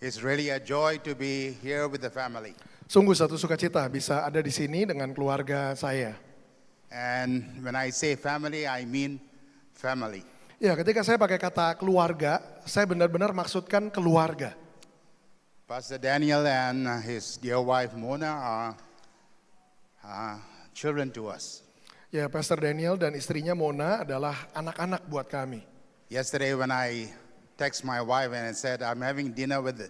It's really a joy to be here with the family. Sungguh satu sukacita bisa ada di sini dengan keluarga saya. And when I say family, I mean family. Ya, ketika saya pakai kata keluarga, saya benar-benar maksudkan keluarga. Pastor Daniel and his dear wife Mona are children to us. Ya, Pastor Daniel dan istrinya Mona adalah anak-anak buat kami. Yesterday when I text my wife and I said, I'm having dinner with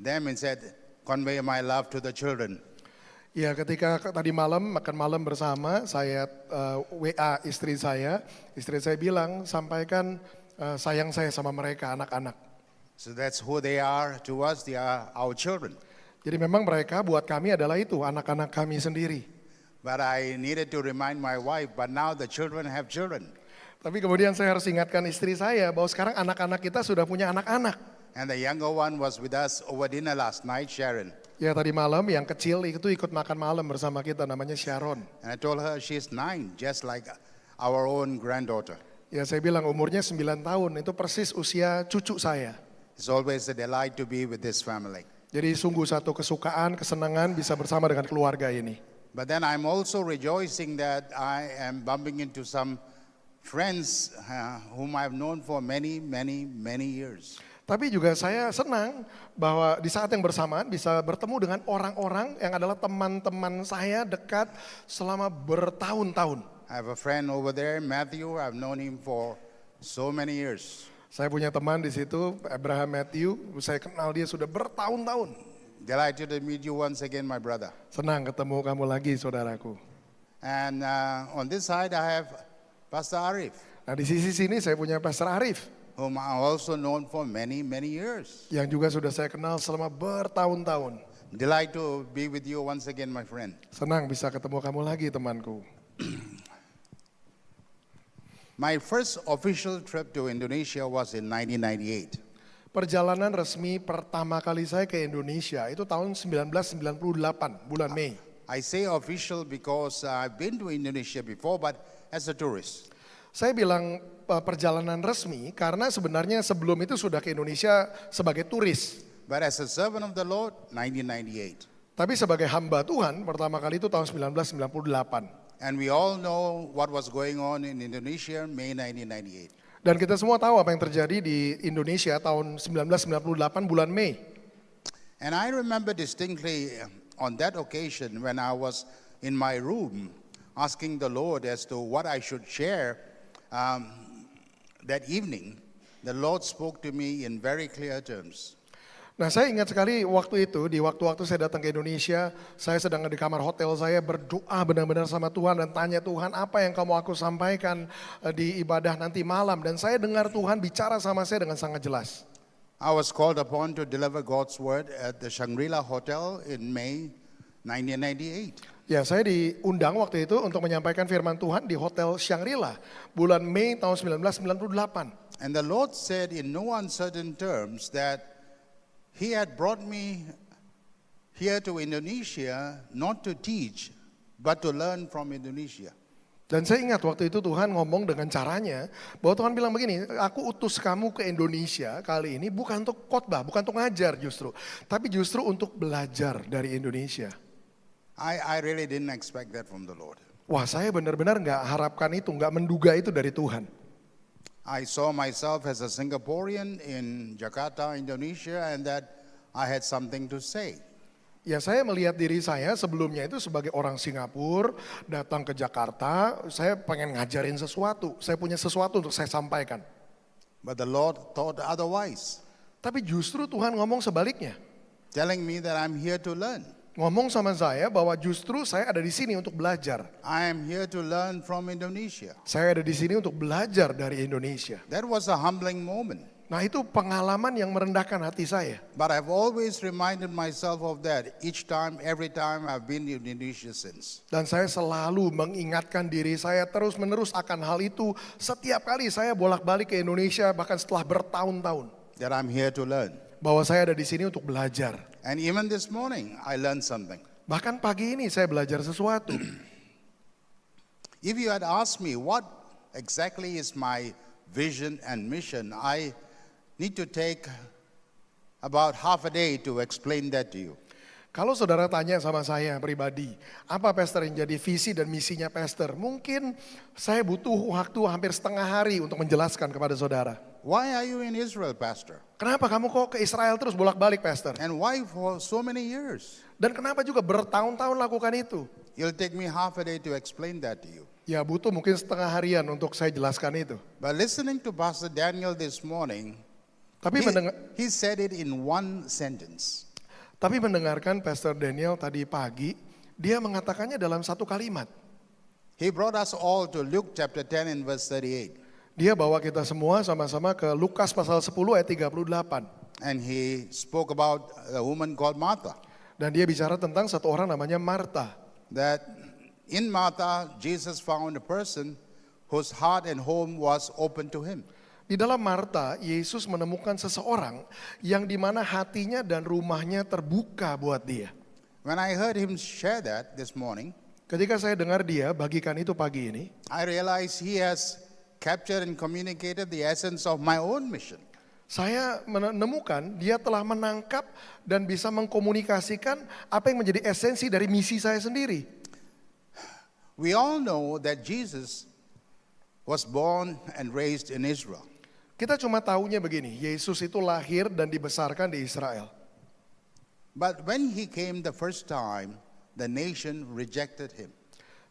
them and said, convey my love to the children. Ya, ketika tadi malam makan malam bersama, saya WA istri saya bilang sampaikan sayang saya sama mereka anak-anak. So that's who they are to us, they are our children. Jadi memang mereka buat kami adalah itu anak-anak kami sendiri. But I needed to remind my wife, but now the children have children. Tapi kemudian saya harus ingatkan istri saya bahwa sekarang anak-anak kita sudah punya anak-anak. And the younger one was with us over dinner last night, Sharon. Ya, tadi malam yang kecil itu ikut makan malam bersama kita, namanya Sharon. And I told her she's 9, just like our own granddaughter. Ya, saya bilang umurnya 9 tahun, itu persis usia cucu saya. It's always a delight to be with this family. Jadi sungguh satu kesukaan, kesenangan bisa bersama dengan keluarga ini. But then I'm also rejoicing that I am bumping into some friends whom I've known for many years. Tapi juga saya senang bahwa di saat yang bersamaan bisa bertemu dengan orang-orang yang adalah teman-teman saya dekat selama bertahun-tahun. I have a friend over there, Matthew. I've known him for so many years. Saya punya teman di situ, Abraham Matthew. Saya kenal dia sudah bertahun-tahun. Delighted to meet you once again, my brother. Senang ketemu kamu lagi, saudaraku. And on this side, I have Pastor Arif, Nah, di sisi sini saya punya Pastor Arif, whom I also known for many years. yang juga sudah saya kenal selama bertahun-tahun. Delight to be with you once again, my friend. Senang bisa ketemu kamu lagi, temanku. My first official trip to Indonesia was in 1998. Perjalanan resmi pertama kali saya ke Indonesia itu tahun 1998, bulan Mei. I say official because I've been to Indonesia before, but as a tourist. Saya bilang perjalanan resmi karena sebenarnya sebelum itu sudah ke Indonesia sebagai turis. But as a servant of the Lord, 1998. Tapi sebagai hamba Tuhan pertama kali itu tahun 1998. And we all know what was going on in Indonesia, May 1998. Dan kita semua tahu apa yang terjadi di Indonesia tahun 1998 bulan Mei. And I remember distinctly on that occasion when I was in my room asking the Lord as to what I should share that evening, the Lord spoke to me in very clear terms. Nah, saya ingat sekali waktu itu, di waktu-waktu saya datang ke Indonesia, saya sedang di kamar hotel saya berdoa benar-benar sama Tuhan dan tanya Tuhan apa yang kamu aku sampaikan di ibadah nanti malam. Dan saya dengar Tuhan bicara sama saya dengan sangat jelas. I was called upon to deliver God's word at the Shangri-La Hotel in May 1998. Ya, saya diundang waktu itu untuk menyampaikan firman Tuhan di Hotel Shangri-La bulan Mei tahun 1998. And the Lord said in no uncertain terms that He had brought me here to Indonesia not to teach, but to learn from Indonesia. Dan saya ingat waktu itu Tuhan ngomong dengan caranya bahwa Tuhan bilang begini, aku utus kamu ke Indonesia kali ini bukan untuk khotbah, bukan untuk ngajar justru, tapi justru untuk belajar dari Indonesia. I really didn't expect that from the Lord. Wah, saya benar-benar nggak harapkan itu, nggak menduga itu dari Tuhan. I saw myself as a Singaporean in Jakarta, Indonesia, and that I had something to say. Ya, saya melihat diri saya sebelumnya itu sebagai orang Singapura, datang ke Jakarta, saya pengen ngajarin sesuatu, saya punya sesuatu untuk saya sampaikan. But the Lord thought otherwise, Tapi justru Tuhan ngomong sebaliknya. telling me that I'm here to learn. Ngomong sama saya bahwa justru saya ada di sini untuk belajar. I am here to learn from Indonesia. Saya ada di sini untuk belajar dari Indonesia. That was a humbling moment. Nah, itu pengalaman yang merendahkan hati saya. But I've always reminded myself of that each time, every time I've been in Indonesia since. Dan saya selalu mengingatkan diri saya terus-menerus akan hal itu setiap kali saya bolak-balik ke Indonesia bahkan setelah bertahun-tahun. That I'm here to learn. Bahwa saya ada di sini untuk belajar. And even this morning, I learned something. Bahkan pagi ini saya belajar sesuatu. If you had asked me what exactly is my vision and mission, I need to take about half a day to explain that to you. Kalau saudara tanya sama saya pribadi, apa pastor yang jadi visi dan misinya pastor? Mungkin saya butuh waktu hampir setengah hari untuk menjelaskan kepada saudara. Why are you in Israel, Pastor? Kenapa kamu kok ke Israel terus bolak-balik, pastor? And why for so many years? Dan kenapa juga bertahun-tahun lakukan itu? It'll take me half a day to explain that to you. Ya butuh mungkin setengah harian untuk saya jelaskan itu. But listening to Pastor Daniel this morning, Tapi he said it in one sentence. Tapi mendengarkan Pastor Daniel tadi pagi, dia mengatakannya dalam satu kalimat. He brought us all to Luke chapter 10 and verse 38. Dia bawa kita semua sama-sama ke Lukas pasal 10 ayat 38. And he spoke about a woman called Martha. Dan dia bicara tentang satu orang namanya Marta. That in Martha, Jesus found a person whose heart and home was open to him. Di dalam Marta, Yesus menemukan seseorang yang dimana hatinya dan rumahnya terbuka buat dia. When I heard him share that this morning, Ketika saya dengar dia bagikan itu pagi ini, I realized he has captured and communicated the essence of my own mission. saya menemukan dia telah menangkap dan bisa mengkomunikasikan apa yang menjadi esensi dari misi saya sendiri. We all know that Jesus was born and raised in Israel. Kita cuma tahunya begini, Yesus itu lahir dan dibesarkan di Israel. But when he came the first time, the nation rejected him.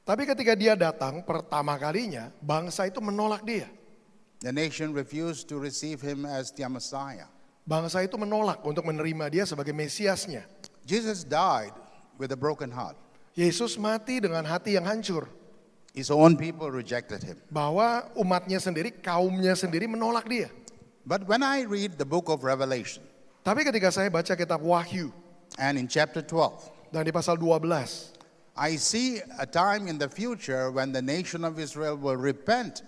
Tapi ketika dia datang pertama kalinya, bangsa itu menolak dia. The nation refused to receive him as their Messiah. Bangsa itu menolak untuk menerima dia sebagai Mesiasnya. Jesus died with a broken heart. Yesus mati dengan hati yang hancur. His own people rejected him. Bahwa umatnya sendiri, kaumnya sendiri menolak dia. But when I read the book of Revelation, Tapi ketika saya baca kitab Wahyu, and in chapter 12, dan di pasal 12, I see a time in the future when the nation of Israel will repent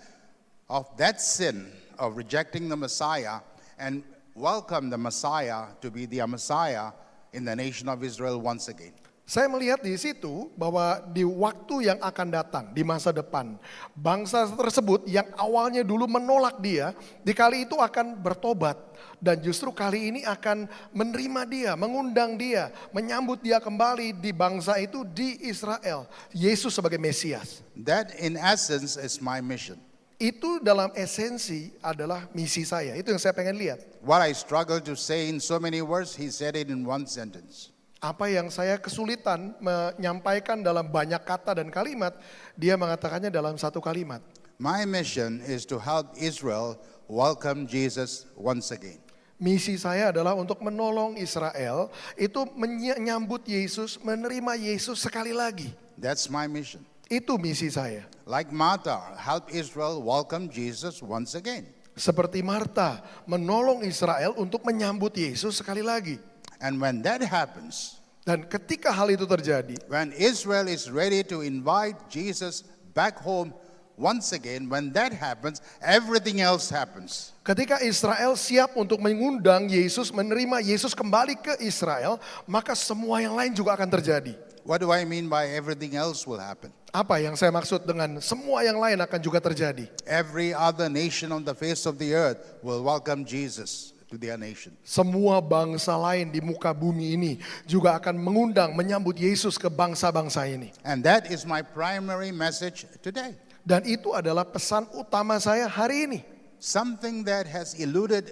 of that sin of rejecting the Messiah and welcome the Messiah to be their Messiah in the nation of Israel once again. saya melihat di situ bahwa di waktu yang akan datang, di masa depan, bangsa tersebut yang awalnya dulu menolak dia, di kali itu akan bertobat. Dan justru kali ini akan menerima dia, mengundang dia, menyambut dia kembali di bangsa itu di Israel. Yesus sebagai Mesias. That in essence is my mission. Itu dalam esensi adalah misi saya. Itu yang saya pengen lihat. What I struggle to say in so many words, he said it in one sentence. Apa yang saya kesulitan menyampaikan dalam banyak kata dan kalimat, dia mengatakannya dalam satu kalimat. My mission is to help Israel welcome Jesus once again. Misi saya adalah untuk menolong Israel itu menyambut Yesus, menerima Yesus sekali lagi. That's my mission. Itu misi saya. Like Martha, help Israel welcome Jesus once again. Seperti Marta, menolong Israel untuk menyambut Yesus sekali lagi. And when that happens, Dan ketika hal itu terjadi, when Israel is ready to invite Jesus back home once again, when that happens, everything else happens. ketika Israel siap untuk mengundang Yesus, menerima Yesus kembali ke Israel, maka semua yang lain juga akan terjadi. What do I mean by everything else will happen? Apa yang saya maksud dengan semua yang lain akan juga terjadi? Every other nation on the face of the earth will welcome Jesus to their nation. Semua bangsa lain di muka bumi ini juga akan mengundang, menyambut Yesus ke bangsa-bangsa ini. And that is my primary message today. Dan itu adalah pesan utama saya hari ini. Something that has eluded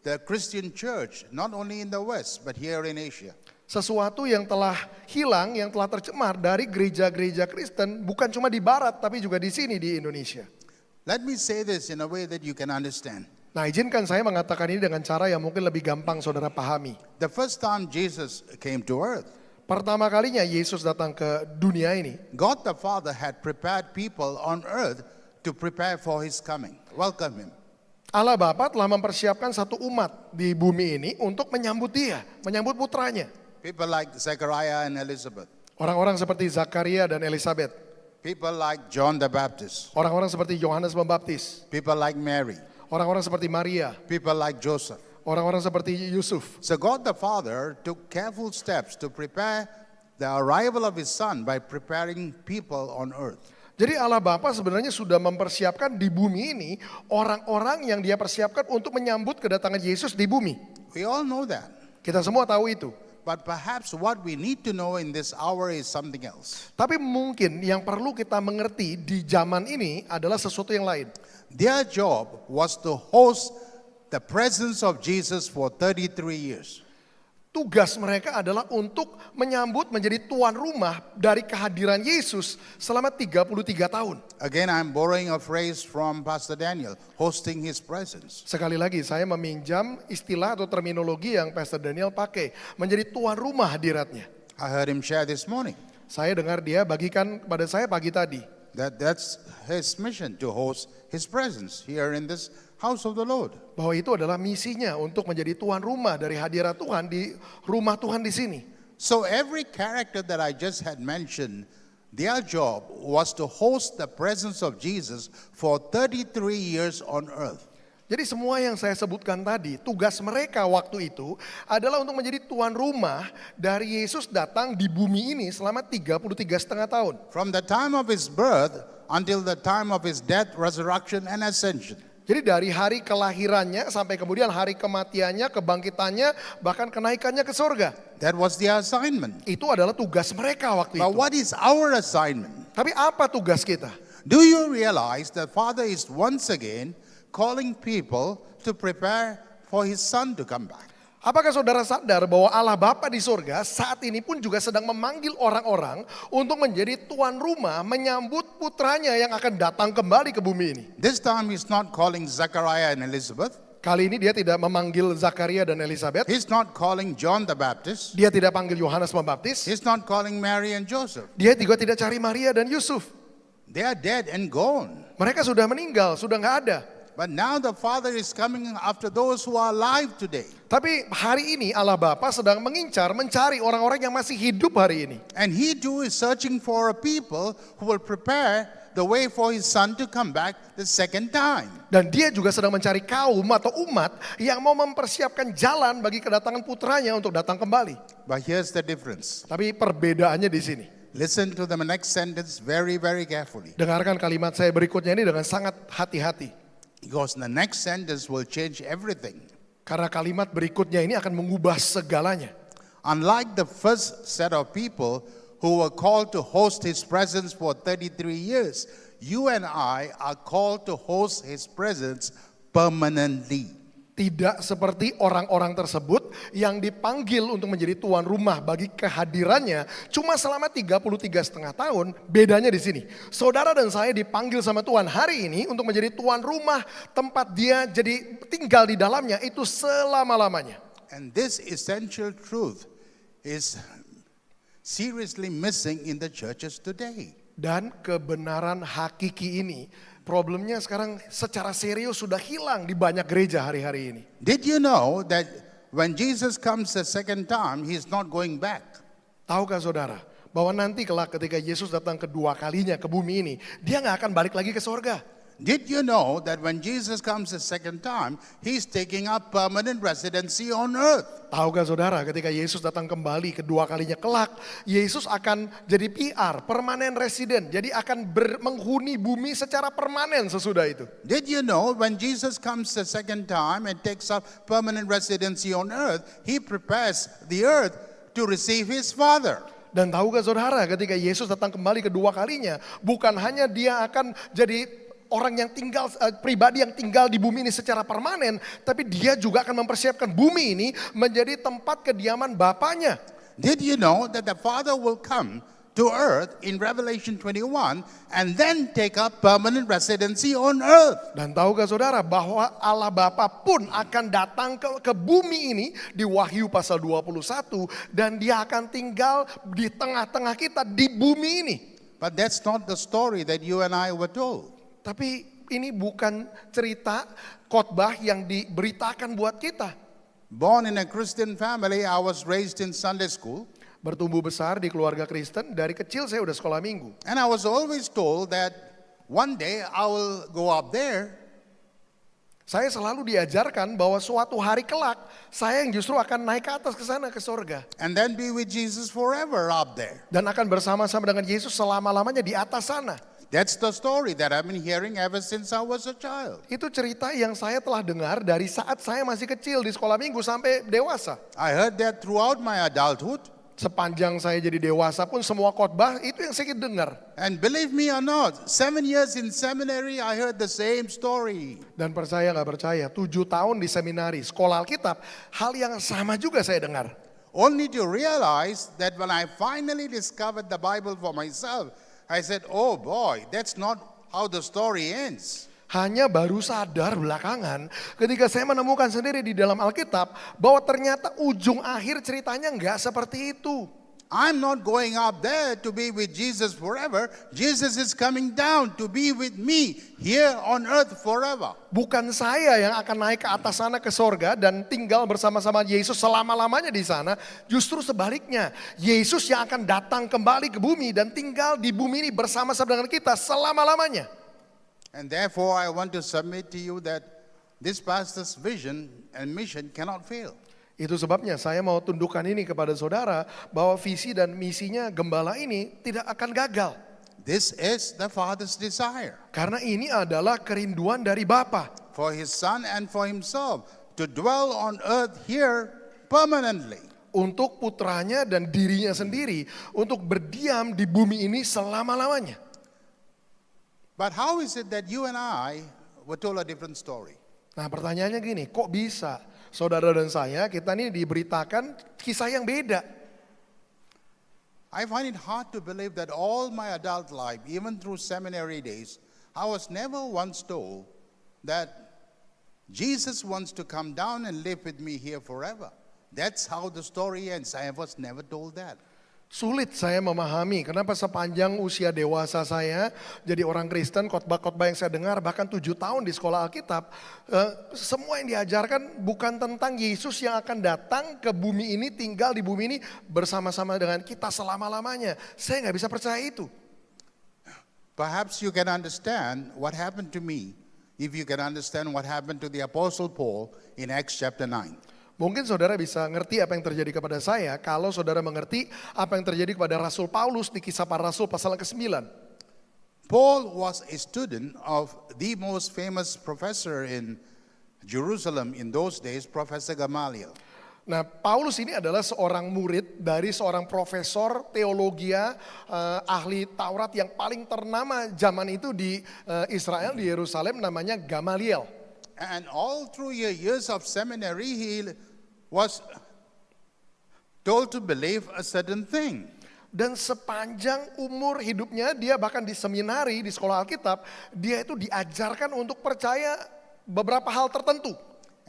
the Christian church, not only in the West, but here in Asia. Sesuatu yang telah hilang, yang telah tercemar dari gereja-gereja Kristen, bukan cuma di barat, tapi juga di sini di Indonesia. Let me say this in a way that you can understand. Nah, izinkan saya mengatakan ini dengan cara yang mungkin lebih gampang saudara pahami. The first time Jesus came to earth, Pertama kalinya Yesus datang ke dunia ini, God the Father had prepared people on earth to prepare for his coming. Welcome him. Allah Bapa telah mempersiapkan satu umat di bumi ini untuk menyambut dia, menyambut putranya. People like Zechariah and Elizabeth. Orang-orang seperti Zakaria dan Elizabeth. People like John the Baptist. Orang-orang seperti Yohanes Pembaptis. People like Mary. Orang-orang seperti Maria. People like Joseph. Orang-orang seperti Yusuf. So God the Father took careful steps to prepare the arrival of his son by preparing people on earth. Jadi Allah Bapa sebenarnya sudah mempersiapkan di bumi ini orang-orang yang dia persiapkan untuk menyambut kedatangan Yesus di bumi. We all know that. Kita semua tahu itu. But perhaps what we need to know in this hour is something else. Tapi mungkin yang perlu kita mengerti di zaman ini adalah sesuatu yang lain. Their job was to host the presence of Jesus for 33 years. Tugas mereka adalah untuk menyambut menjadi tuan rumah dari kehadiran Yesus selama 33 tahun. Again, I'm borrowing a phrase from Pastor Daniel, hosting his presence. Sekali lagi saya meminjam istilah atau terminologi yang Pastor Daniel pakai, menjadi tuan rumah hadiratnya. I heard him share this morning Saya dengar dia bagikan kepada saya pagi tadi. that's his mission, to host his presence here in this house of the Lord. Bahwa itu adalah misinya untuk menjadi tuan rumah dari hadirat Tuhan di rumah Tuhan di sini. So every character that I just had mentioned, their job was to host the presence of Jesus for 33 years on earth. Jadi semua yang saya sebutkan tadi, tugas mereka waktu itu adalah untuk menjadi tuan rumah dari Yesus datang di bumi ini selama 33,5 tahun. From the time of his birth until the time of his death, resurrection, and ascension. Jadi dari hari kelahirannya sampai kemudian hari kematiannya, kebangkitannya, bahkan kenaikannya ke surga. That was the assignment. Itu adalah tugas mereka waktu But itu. what is our assignment? Tapi apa tugas kita? Do you realize that Father is once again calling people to prepare for his son to come back? Apakah saudara sadar bahwa Allah Bapa di surga saat ini pun juga sedang memanggil orang-orang untuk menjadi tuan rumah menyambut putranya yang akan datang kembali ke bumi ini? This time he's not calling Zechariah and Elizabeth. Kali ini dia tidak memanggil Zakaria dan Elizabeth. He's not calling John the Baptist. Dia tidak panggil Yohanes Pembaptis. He's not calling Mary and Joseph. Dia juga tidak cari Maria dan Yusuf. They are dead and gone. Mereka sudah meninggal, sudah nggak ada. But now the Father is coming after those who are alive today. Tapi hari ini Allah Bapa sedang mencari orang-orang yang masih hidup hari ini. And he too is searching for a people who will prepare the way for his son to come back the second time. Dan dia juga sedang mencari kaum atau umat yang mau mempersiapkan jalan bagi kedatangan putranya untuk datang kembali. But here's the difference. Tapi perbedaannya di sini. Listen to the next sentence very, very carefully. Dengarkan kalimat saya berikutnya ini dengan sangat hati-hati. Because the next sentence will change everything. Karena kalimat berikutnya ini akan mengubah segalanya. Unlike the first set of people who were called to host his presence for 33 years, you and I are called to host his presence permanently. Tidak seperti orang-orang tersebut yang dipanggil untuk menjadi tuan rumah bagi kehadirannya cuma selama 33,5 tahun. Bedanya di sini. Saudara dan saya dipanggil sama Tuhan hari ini untuk menjadi tuan rumah tempat dia jadi tinggal di dalamnya itu selama-lamanya. And this essential truth is seriously missing in the churches today. Dan kebenaran hakiki ini problemnya sekarang secara serius sudah hilang di banyak gereja hari-hari ini. Did you know that when Jesus comes the second time, he's not going back? Tahukah saudara bahwa nanti kelak ketika Yesus datang kedua kalinya ke bumi ini, dia nggak akan balik lagi ke sorga. Did you know that when Jesus comes the second time, he's taking up permanent residency on earth? Tahukah saudara ketika Yesus datang kembali kedua kalinya kelak, Yesus akan jadi PR, permanent resident. Jadi akan menghuni bumi secara permanen sesudah itu. Did you know when Jesus comes the second time and takes up permanent residency on earth, he prepares the earth to receive his Father? Dan tahukah saudara ketika Yesus datang kembali kedua kalinya, bukan hanya dia akan jadi orang yang tinggal, pribadi yang tinggal di bumi ini secara permanen, tapi dia juga akan mempersiapkan bumi ini menjadi tempat kediaman Bapanya. Did you know that the Father will come to earth in Revelation 21 and then take up permanent residency on earth? Dan tahukah saudara bahwa Allah Bapa pun akan datang ke bumi ini di Wahyu pasal 21 dan dia akan tinggal di tengah-tengah kita di bumi ini. But that's not the story that you and I were told. Tapi ini bukan cerita khotbah yang diberitakan buat kita. Born in a Christian family, I was raised in Sunday school. Bertumbuh besar di keluarga Kristen, dari kecil saya udah sekolah minggu. And I was always told that one day I will go up there. Saya selalu diajarkan bahwa suatu hari kelak, saya yang justru akan naik ke atas ke sana ke sorga. And then be with Jesus forever up there. Dan akan bersama-sama dengan Yesus selama-lamanya di atas sana. That's the story that I've been hearing ever since I was a child. Itu cerita yang saya telah dengar dari saat saya masih kecil di sekolah minggu sampai dewasa. I heard that throughout my adulthood. Sepanjang saya jadi dewasa pun semua khotbah itu yang saya dengar. And believe me or not, 7 years in seminary, I heard the same story. Dan percaya nggak percaya, 7 tahun di seminari, sekolah Alkitab, hal yang sama juga saya dengar. Only to realize that when I finally discovered the Bible for myself, I said, oh boy, that's not how the story ends. Hanya baru sadar belakangan ketika saya menemukan sendiri di dalam Alkitab bahwa ternyata ujung akhir ceritanya nggak seperti itu. I'm not going up there to be with Jesus forever. Jesus is coming down to be with me here on earth forever. Bukan saya yang akan naik ke atas sana ke sorga dan tinggal bersama-sama Yesus selama-lamanya di sana. Justru sebaliknya, Yesus yang akan datang kembali ke bumi dan tinggal di bumi ini bersama-sama dengan kita selama-lamanya. And therefore I want to submit to you that this pastor's vision and mission cannot fail. Itu sebabnya saya mau tundukkan ini kepada saudara bahwa visi dan misinya gembala ini tidak akan gagal. This is the Father's desire Karena ini adalah kerinduan dari Bapa. for His Son and for Himself to dwell on earth here permanently. Untuk putranya dan dirinya sendiri untuk berdiam di bumi ini selama-lamanya. But how is it that you and I were told a different story? Nah pertanyaannya gini, kok bisa saudara dan saya kita ini diberitakan kisah yang beda? I find it hard to believe that all my adult life, even through seminary days, I was never once told that Jesus wants to come down and live with me here forever. That's how the story ends. I was never told that. Sulit saya memahami kenapa sepanjang usia dewasa saya jadi orang Kristen, khotbah-khotbah yang saya dengar bahkan 7 tahun di sekolah Alkitab, semua yang diajarkan bukan tentang Yesus yang akan datang ke bumi ini, tinggal di bumi ini bersama-sama dengan kita selama-lamanya. Saya nggak bisa percaya itu. Perhaps you can understand what happened to me if you can understand what happened to the Apostle Paul in Acts chapter 9. Mungkin saudara bisa ngerti apa yang terjadi kepada saya kalau saudara mengerti apa yang terjadi kepada Rasul Paulus di Kisah Para Rasul pasal ke-9. Paul was a student of the most famous professor in Jerusalem in those days, Professor Gamaliel. Nah, Paulus ini adalah seorang murid dari seorang profesor teologia, ahli Taurat yang paling ternama zaman itu di Israel, di Yerusalem, namanya Gamaliel. And all through your years of seminary, he was told to believe a certain thing. Dan sepanjang umur hidupnya, dia bahkan di seminari, di sekolah Alkitab, dia itu diajarkan untuk percaya beberapa hal tertentu.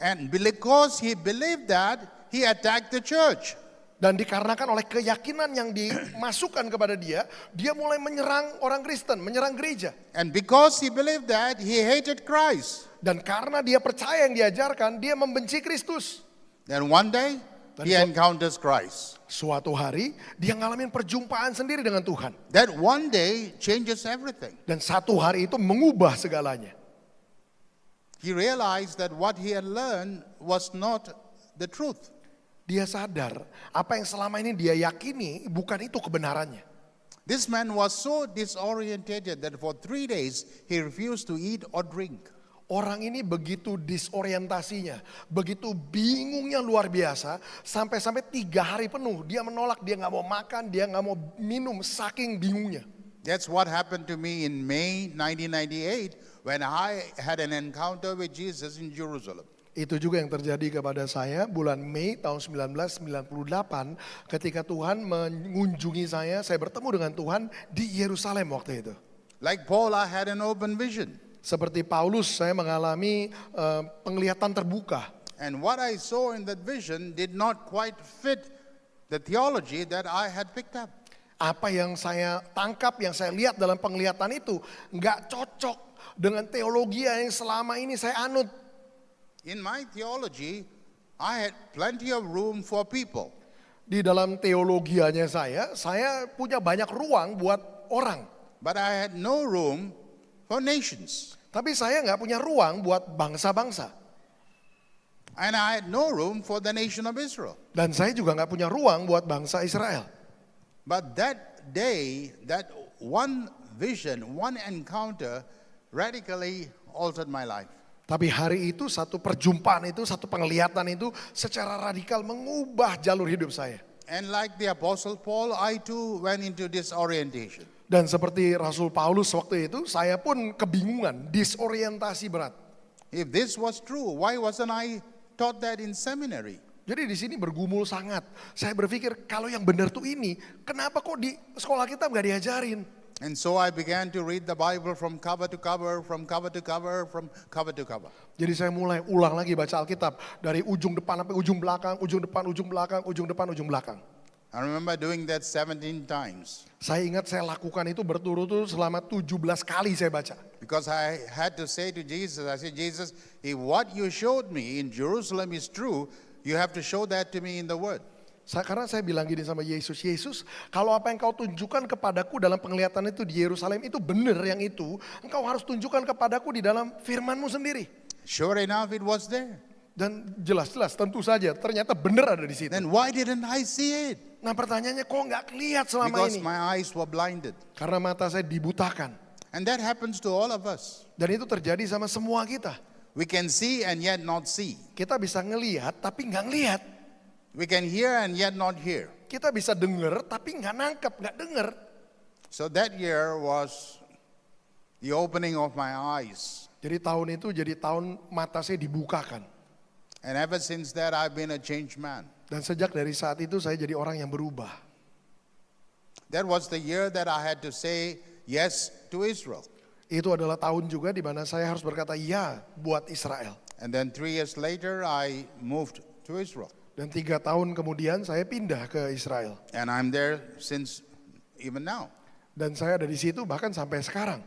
And because he believed that, he attacked the church. Dan dikarenakan oleh keyakinan yang dimasukkan kepada dia mulai menyerang orang Kristen, menyerang gereja. And because he believed that, he hated Christ. Dan karena dia percaya yang diajarkan, dia membenci Kristus. Then one day, he encounters Christ. Suatu hari, dia ngalamin perjumpaan sendiri dengan Tuhan. That one day changes everything. Dan satu hari itu mengubah segalanya. He realized that what he had learned was not the truth. Dia sadar apa yang selama ini dia yakini bukan itu kebenarannya. This man was so disorientated that for 3 days he refused to eat or drink. Orang ini begitu disorientasinya, begitu bingungnya luar biasa, sampai-sampai 3 hari penuh dia menolak, dia nggak mau makan, dia nggak mau minum, saking bingungnya. That's what happened to me in May 1998 when I had an encounter with Jesus in Jerusalem. Itu juga yang terjadi kepada saya bulan Mei tahun 1998 ketika Tuhan mengunjungi saya bertemu dengan Tuhan di Yerusalem waktu itu. Like Paul, I had an open vision. Seperti Paulus, saya mengalami penglihatan terbuka. And what I saw in that vision did not quite fit the theology that I had picked up. Apa yang saya tangkap, yang saya lihat dalam penglihatan itu nggak cocok dengan teologi yang selama ini saya anut. In my theology, I had plenty of room for people. Di dalam teologianya saya punya banyak ruang buat orang. But I had no room for nations. Tapi saya nggak punya ruang buat bangsa-bangsa. And I had no room for the nation of Israel. Dan saya juga nggak punya ruang buat bangsa Israel. But that day, that one vision, one encounter radically altered my life. Tapi hari itu, satu perjumpaan itu, satu penglihatan itu secara radikal mengubah jalur hidup saya. And like the Apostle Paul, I too went into disorientation. Dan seperti Rasul Paulus waktu itu, saya pun kebingungan, disorientasi berat. If this was true, why wasn't I taught that in seminary? Jadi di sini bergumul sangat. Saya berpikir kalau yang benar tuh ini, kenapa kok di sekolah kita nggak diajarin? And so I began to read the Bible from cover to cover, from cover to cover, from cover to cover. Jadi saya mulai ulang lagi baca Alkitab dari ujung depan sampai ujung belakang, ujung depan, ujung belakang, ujung depan, ujung belakang. I remember doing that 17 times Saya ingat saya lakukan itu berturut-turut selama 17 kali saya baca. because I had to say to Jesus, I said, Jesus, if what you showed me in Jerusalem is true, you have to show that to me in the Word. Karena saya bilang gini sama Yesus, Yesus kalau apa yang kau tunjukkan kepadaku dalam penglihatan itu di Yerusalem itu benar yang itu, engkau harus tunjukkan kepadaku di dalam firman-Mu sendiri. Sure enough, it was there. Dan jelas-jelas tentu saja ternyata benar ada di situ. Then why didn't I see it? Nah pertanyaannya kok nggak kelihatan selama Because ini? my eyes were blinded. Karena mata saya dibutakan. And that happens to all of us. Dan itu terjadi sama semua kita. We can see and yet not see. Kita bisa ngelihat tapi nggak ngelihat. We can hear and yet not hear. Kita bisa dengar tapi nggak nangkep, nggak dengar. So that year was the opening of my eyes. Jadi tahun itu jadi tahun mata saya dibukakan. And ever since that, I've been a changed man. Dan sejak dari saat itu saya jadi orang yang berubah. That was the year that I had to say yes to Israel. Itu adalah tahun juga di mana saya harus berkata ya buat Israel. And then 3 years later, I moved to Israel. Dan 3 tahun kemudian saya pindah ke Israel. And I'm there since even now. Dan saya ada di situ bahkan sampai sekarang.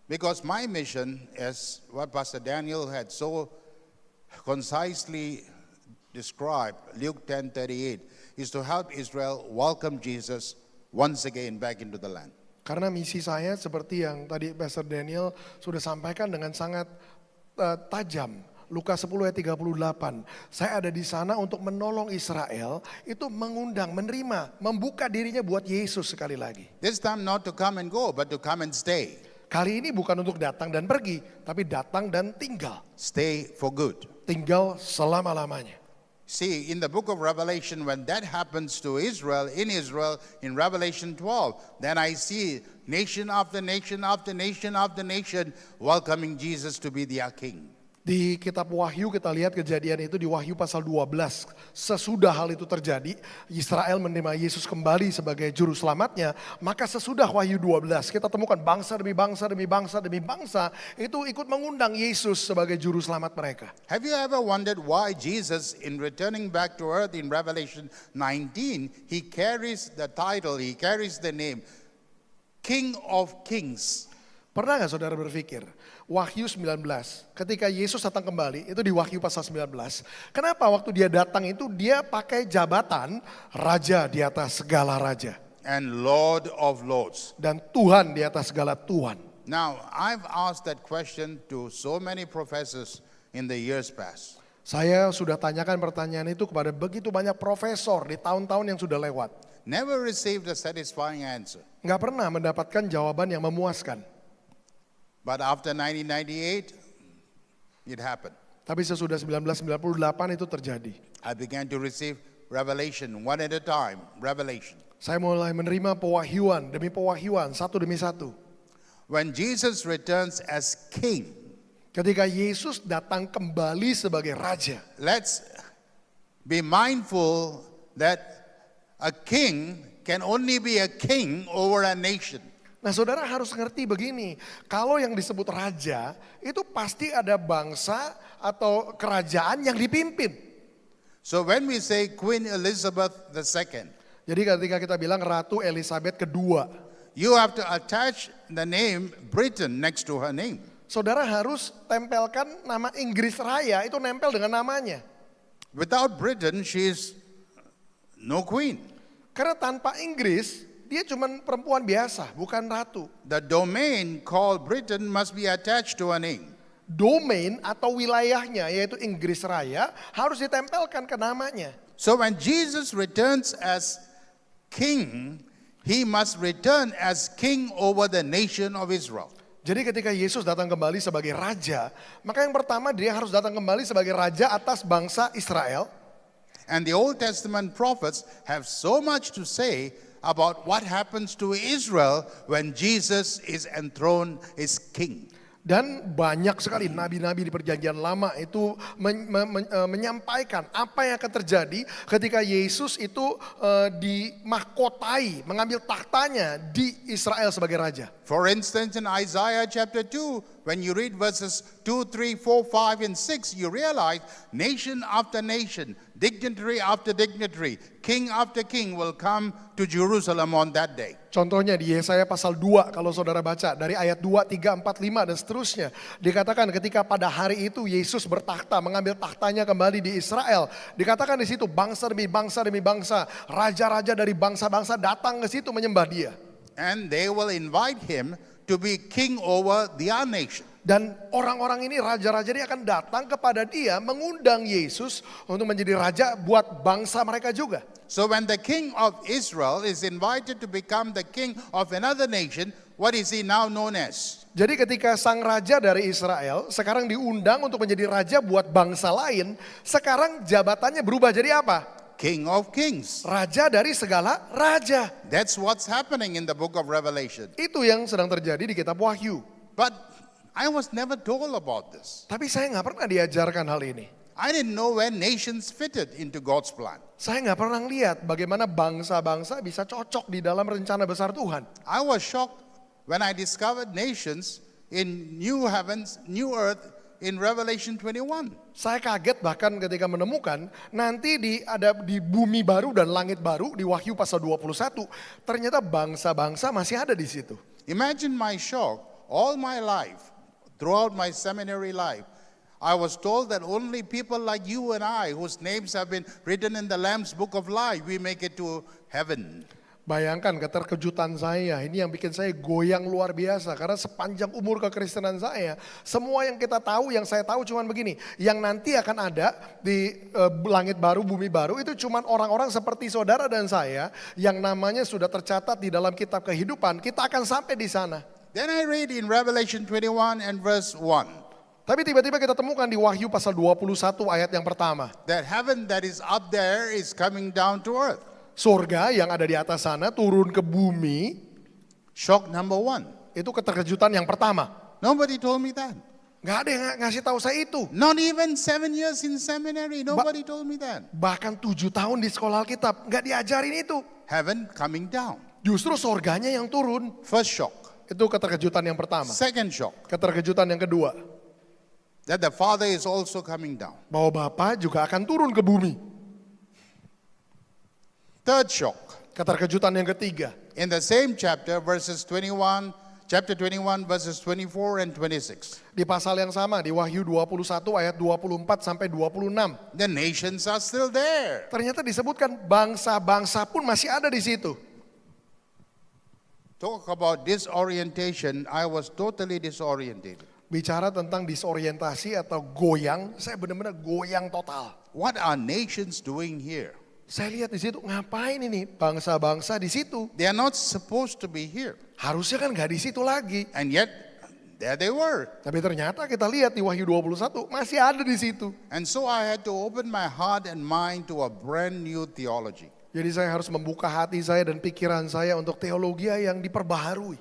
Because my mission, as what Pastor Daniel had so concisely described, Luke 10:38, is to help Israel welcome Jesus once again back into the land. Karena misi saya seperti yang tadi Pastor Daniel sudah sampaikan dengan sangat tajam. Lukas 10 ayat 38. Saya ada di sana untuk menolong Israel, itu mengundang, menerima, membuka dirinya buat Yesus sekali lagi. This time not to come and go, but to come and stay. Kali ini bukan untuk datang dan pergi, tapi datang dan tinggal. Stay for good. Tinggal selama-lamanya. See, in the book of Revelation, when that happens to Israel, in Revelation 12, then I see nation after nation after nation after nation welcoming Jesus to be their king. Di kitab Wahyu kita lihat kejadian itu di Wahyu pasal 12. Sesudah hal itu terjadi, Israel menerima Yesus kembali sebagai juru selamatnya. Maka sesudah Wahyu 12 kita temukan bangsa demi bangsa demi bangsa demi bangsa itu ikut mengundang Yesus sebagai juru selamat mereka. Have you ever wondered why Jesus, in returning back to earth in Revelation 19, he carries the title, he carries the name, King of Kings. Pernah gak saudara berpikir, Wahyu 19, ketika Yesus datang kembali, itu di Wahyu pasal 19. Kenapa waktu dia datang itu dia pakai jabatan Raja di atas segala Raja. And Lord of Lords. Dan Tuhan di atas segala Tuhan. Now, I've asked that question to so many professors in the years past. Saya sudah tanyakan pertanyaan itu kepada begitu banyak profesor di tahun-tahun yang sudah lewat. Never received a satisfying answer. Nggak pernah mendapatkan jawaban yang memuaskan. But after 1998, it happened. Tapi sesudah 1998 itu terjadi. I began to receive revelation one at a time, revelation. Saya mulai menerima pewahyuan demi pewahyuan, satu demi satu. When Jesus returns as king, Ketika Yesus datang kembali sebagai Raja. let's be mindful that a king can only be a king over a nation. Nah saudara harus ngerti begini, kalau yang disebut raja itu pasti ada bangsa atau kerajaan yang dipimpin. So when we say Queen Elizabeth II, Jadi ketika kita bilang Ratu Elizabeth kedua, you have to attach the name Britain next to her name. saudara harus tempelkan nama Inggris Raya itu nempel dengan namanya. Without Britain, she is no queen. Karena tanpa Inggris, dia cuma perempuan biasa, bukan ratu. The domain called Britain must be attached to her name. Domain atau wilayahnya yaitu Inggris Raya harus ditempelkan ke namanya. So when Jesus returns as king, he must return as king over the nation of Israel. Jadi ketika Yesus datang kembali sebagai raja, maka yang pertama dia harus datang kembali sebagai raja atas bangsa Israel. And the Old Testament prophets have so much to say about what happens to Israel when Jesus is enthroned as king. Dan banyak sekali nabi-nabi di perjanjian lama itu menyampaikan apa yang akan terjadi ketika Yesus itu dimahkotai, mengambil tahtanya di Israel sebagai raja. For instance, in Isaiah chapter 2, when you read verses 2, 3, 4, 5, and 6, you realize nation after nation, dignitary after dignitary, king after king will come to Jerusalem on that day. Contohnya di Yesaya pasal 2 kalau saudara baca dari ayat 2, 3, 4, 5 dan seterusnya. Dikatakan ketika pada hari itu Yesus bertakhta mengambil tahtanya kembali di Israel. Dikatakan di situ bangsa demi bangsa, raja-raja dari bangsa-bangsa datang ke situ menyembah dia. And they will invite him to be king over their nation. Dan orang-orang ini raja-raja ini akan datang kepada dia mengundang Yesus untuk menjadi raja buat bangsa mereka juga. So when the king of Israel is invited to become the king of another nation, what is he now known as? Jadi ketika sang raja dari Israel sekarang diundang untuk menjadi raja buat bangsa lain, sekarang jabatannya berubah jadi apa? King of kings. Raja dari segala raja. That's what's happening in the book of Revelation. Itu yang sedang terjadi di kitab Wahyu. But I was never told about this. Tapi saya nggak pernah diajarkan hal ini. I didn't know where nations fitted into God's plan. Saya nggak pernah lihat bagaimana bangsa-bangsa bisa cocok di dalam rencana besar Tuhan. I was shocked when I discovered nations in new heavens, new earth in Revelation 21. Saya kaget bahkan ketika menemukan nanti ada di bumi baru dan langit baru di Wahyu pasal 21. Ternyata bangsa-bangsa masih ada di situ. Imagine my shock. All my life, throughout my seminary life, I was told that only people like you and I, whose names have been written in the Lamb's book of life, we make it to heaven. Bayangkan keterkejutan saya, ini yang bikin saya goyang luar biasa. Karena sepanjang umur kekristenan saya, semua yang kita tahu, yang saya tahu cuman begini. Yang nanti akan ada di langit baru, bumi baru, itu cuman orang-orang seperti saudara dan saya, yang namanya sudah tercatat di dalam kitab kehidupan, kita akan sampai di sana. Then I read in Revelation 21 and verse 1. Tapi tiba-tiba kita temukan di Wahyu pasal 21 ayat yang pertama. That heaven that is up there is coming down to earth. Surga yang ada di atas sana turun ke bumi. Shock number 1. Itu keterkejutan yang pertama. Nobody told me that. Gak ada yang ngasih tahu saya itu. Not even 7 years in seminary. Nobody told me that. Bahkan 7 tahun di sekolah Alkitab gak diajarin itu. Heaven coming down. Justru surganya yang turun. First shock. Itu keterkejutan yang pertama. Second shock. Keterkejutan yang kedua. That the Father is also coming down. Bahwa Bapa juga akan turun ke bumi. Third shock. Keterkejutan yang ketiga. In the same chapter, chapter 21, verses 24 and 26. Di pasal yang sama, di Wahyu 21 ayat 24 sampai 26. The nations are still there. Ternyata disebutkan bangsa-bangsa pun masih ada di situ. Talk about disorientation, I was totally disorientated. Bicara tentang disorientasi atau goyang, saya benar-benar goyang total. What are nations doing here? Saya lihat di situ, ngapain ini bangsa-bangsa di situ? They are not supposed to be here. Harusnya kan nggak di situ lagi. And yet, there they were. Tapi ternyata kita lihat di Wahyu 21 masih ada di situ. And so I had to open my heart and mind to a brand new theology. Jadi saya harus membuka hati saya dan pikiran saya untuk teologi yang diperbaharui.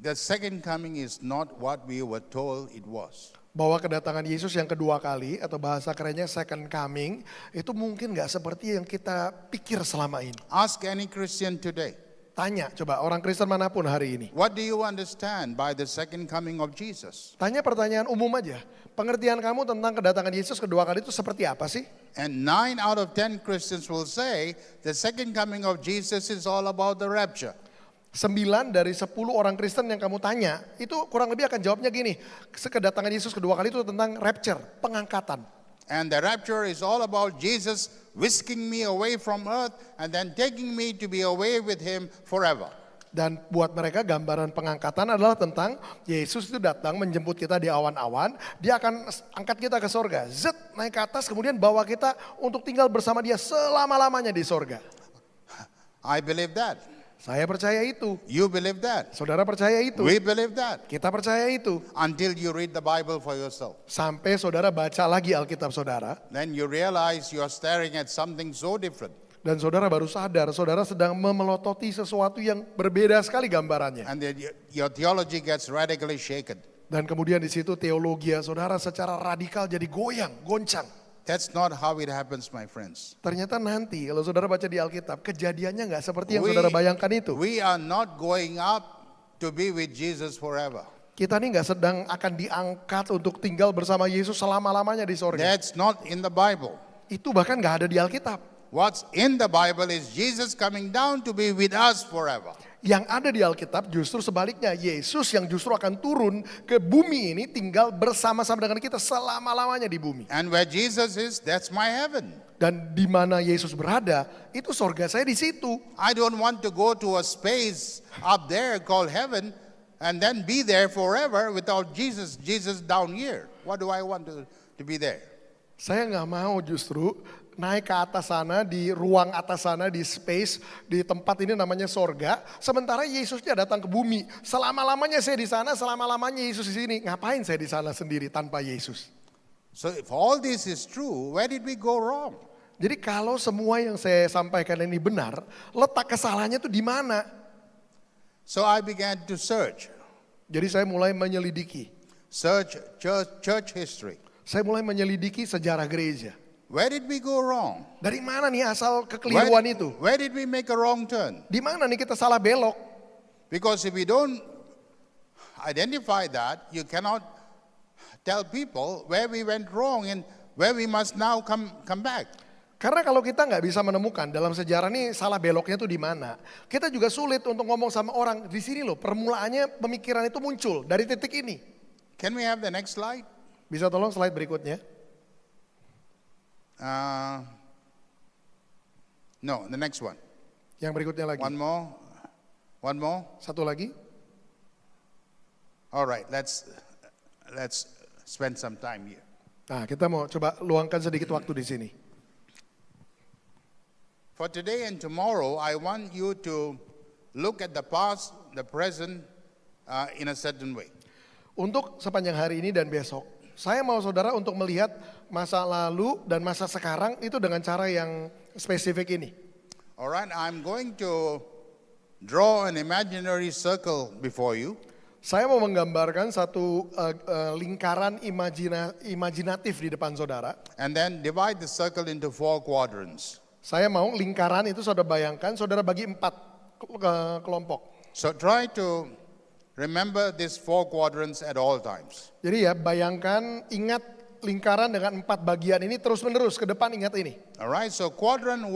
The second coming is not what we were told it was. Bahwa kedatangan Yesus yang kedua kali atau bahasa kerennya second coming itu mungkin gak seperti yang kita pikir selama ini. Ask any Christian today. Tanya coba orang Kristen manapun hari ini. What do you understand by the second coming of Jesus? Tanya pertanyaan umum aja. Pengertian kamu tentang kedatangan Yesus kedua kali itu seperti apa sih? And 9 out of 10 Christians will say the second coming of Jesus is all about the rapture. 9 dari 10 orang Kristen yang kamu tanya, itu kurang lebih akan jawabnya gini. Kedatangan Yesus kedua kali itu tentang rapture, pengangkatan. And the rapture is all about Jesus whisking me away from earth and then taking me to be away with him forever. Dan buat mereka gambaran pengangkatan adalah tentang Yesus itu datang menjemput kita di awan-awan. Dia akan angkat kita ke sorga. Zet, naik ke atas kemudian bawa kita untuk tinggal bersama dia selama-lamanya di sorga. I believe that. Saya percaya itu. You believe that. Saudara percaya itu. We believe that. Kita percaya itu. Until you read the Bible for yourself. Sampai saudara baca lagi Alkitab saudara. Then you realize you are staring at something so different. Dan saudara baru sadar, saudara sedang memelototi sesuatu yang berbeda sekali gambarannya. And then your theology gets radically shaken. Dan kemudian di situ teologi saudara secara radikal jadi goyang, goncang. That's not how it happens, my friends. Ternyata nanti kalau saudara baca di Alkitab, kejadiannya nggak seperti yang saudara bayangkan itu. We are not going up to be with Jesus forever. Kita ini nggak sedang akan diangkat untuk tinggal bersama Yesus selama-lamanya di sorga. That's not in the Bible. Itu bahkan nggak ada di Alkitab. What's in the Bible is Jesus coming down to be with us forever. Yang ada di Alkitab justru sebaliknya. Yesus yang justru akan turun ke bumi ini tinggal bersama-sama dengan kita selama-lamanya di bumi. And where Jesus is, that's my heaven. Dan di mana Yesus berada, itu sorga saya di situ. I don't want to go to a space up there called heaven and then be there forever without Jesus down here. What do I want to be there? Saya nggak mau justru naik ke atas sana, di ruang atas sana, di space, di tempat ini namanya sorga. Sementara Yesusnya datang ke bumi. Selama-lamanya saya di sana, selama-lamanya Yesus di sini. Ngapain saya di sana sendiri tanpa Yesus? So if all this is true, where did we go wrong? Jadi kalau semua yang saya sampaikan ini benar, letak kesalahannya itu di mana? So I began to search. Jadi saya mulai menyelidiki. Search church history. Saya mulai menyelidiki sejarah gereja. Where did we go wrong? Dari mana nih asal kekeliruan itu? Where did we make a wrong turn? Di mana nih kita salah belok? Because if we don't identify that, you cannot tell people where we went wrong and where we must now come back. Karena kalau kita nggak bisa menemukan dalam sejarah nih salah beloknya tuh di mana, kita juga sulit untuk ngomong sama orang di sini loh. Permulaannya pemikiran itu muncul dari titik ini. Can we have the next slide? Bisa tolong slide berikutnya? No, the next one. Yang berikutnya lagi. One more. Satu lagi. All right, let's spend some time here. Nah, kita mau coba luangkan sedikit waktu di sini. For today and tomorrow, I want you to look at the past, the present, in a certain way. Untuk sepanjang hari ini dan besok, saya mau saudara untuk melihat masa lalu dan masa sekarang itu dengan cara yang spesifik ini. Alright, I'm going to draw an imaginary circle before you. Saya mau menggambarkan satu lingkaran imajinatif di depan saudara. And then divide the circle into 4 quadrants. Saya mau lingkaran itu saudara bayangkan, saudara bagi 4 kelompok. So try to remember these 4 quadrants at all times. Jadi ya bayangkan, ingat lingkaran dengan 4 bagian ini terus menerus ke depan, ingat ini. Alright, so quadrant 1,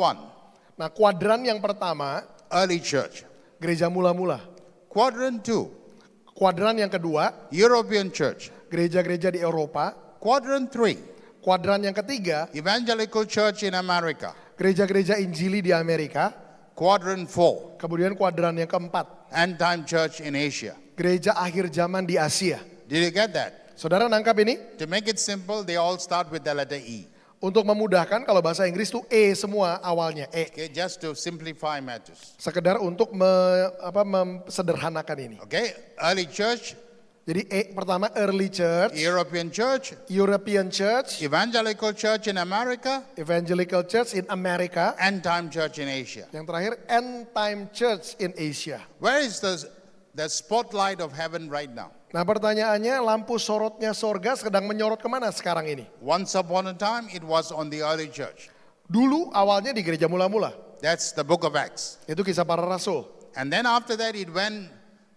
Nah kuadran yang pertama, early church. gereja mula-mula. Quadrant 2, Kuadran yang kedua, European church. gereja-gereja di Eropa. Quadrant 3, Kuadran yang ketiga, evangelical church in America. gereja-gereja Injili di Amerika. Quadrant 4, Kemudian kuadran yang keempat, end time church in Asia. gereja akhir zaman di Asia. Did you get that? Saudara nangkap ini? To make it simple, they all start with the letter E. Untuk memudahkan kalau bahasa Inggris tuh E semua awalnya, E. Okay, just to simplify matters. Sekedar untuk memsederhanakan ini. Okay, early church, Jadi E pertama early church, European church, European church, evangelical church in America, evangelical church in America. end time church in Asia. Yang terakhir end time church in Asia. Where is the spotlight of heaven right now? Nah pertanyaannya, lampu sorotnya sorga sedang menyorot kemana sekarang ini? Once upon a time, it was on the early church. Dulu awalnya di gereja mula-mula. That's the book of Acts. Itu kisah para rasul. And then after that, it went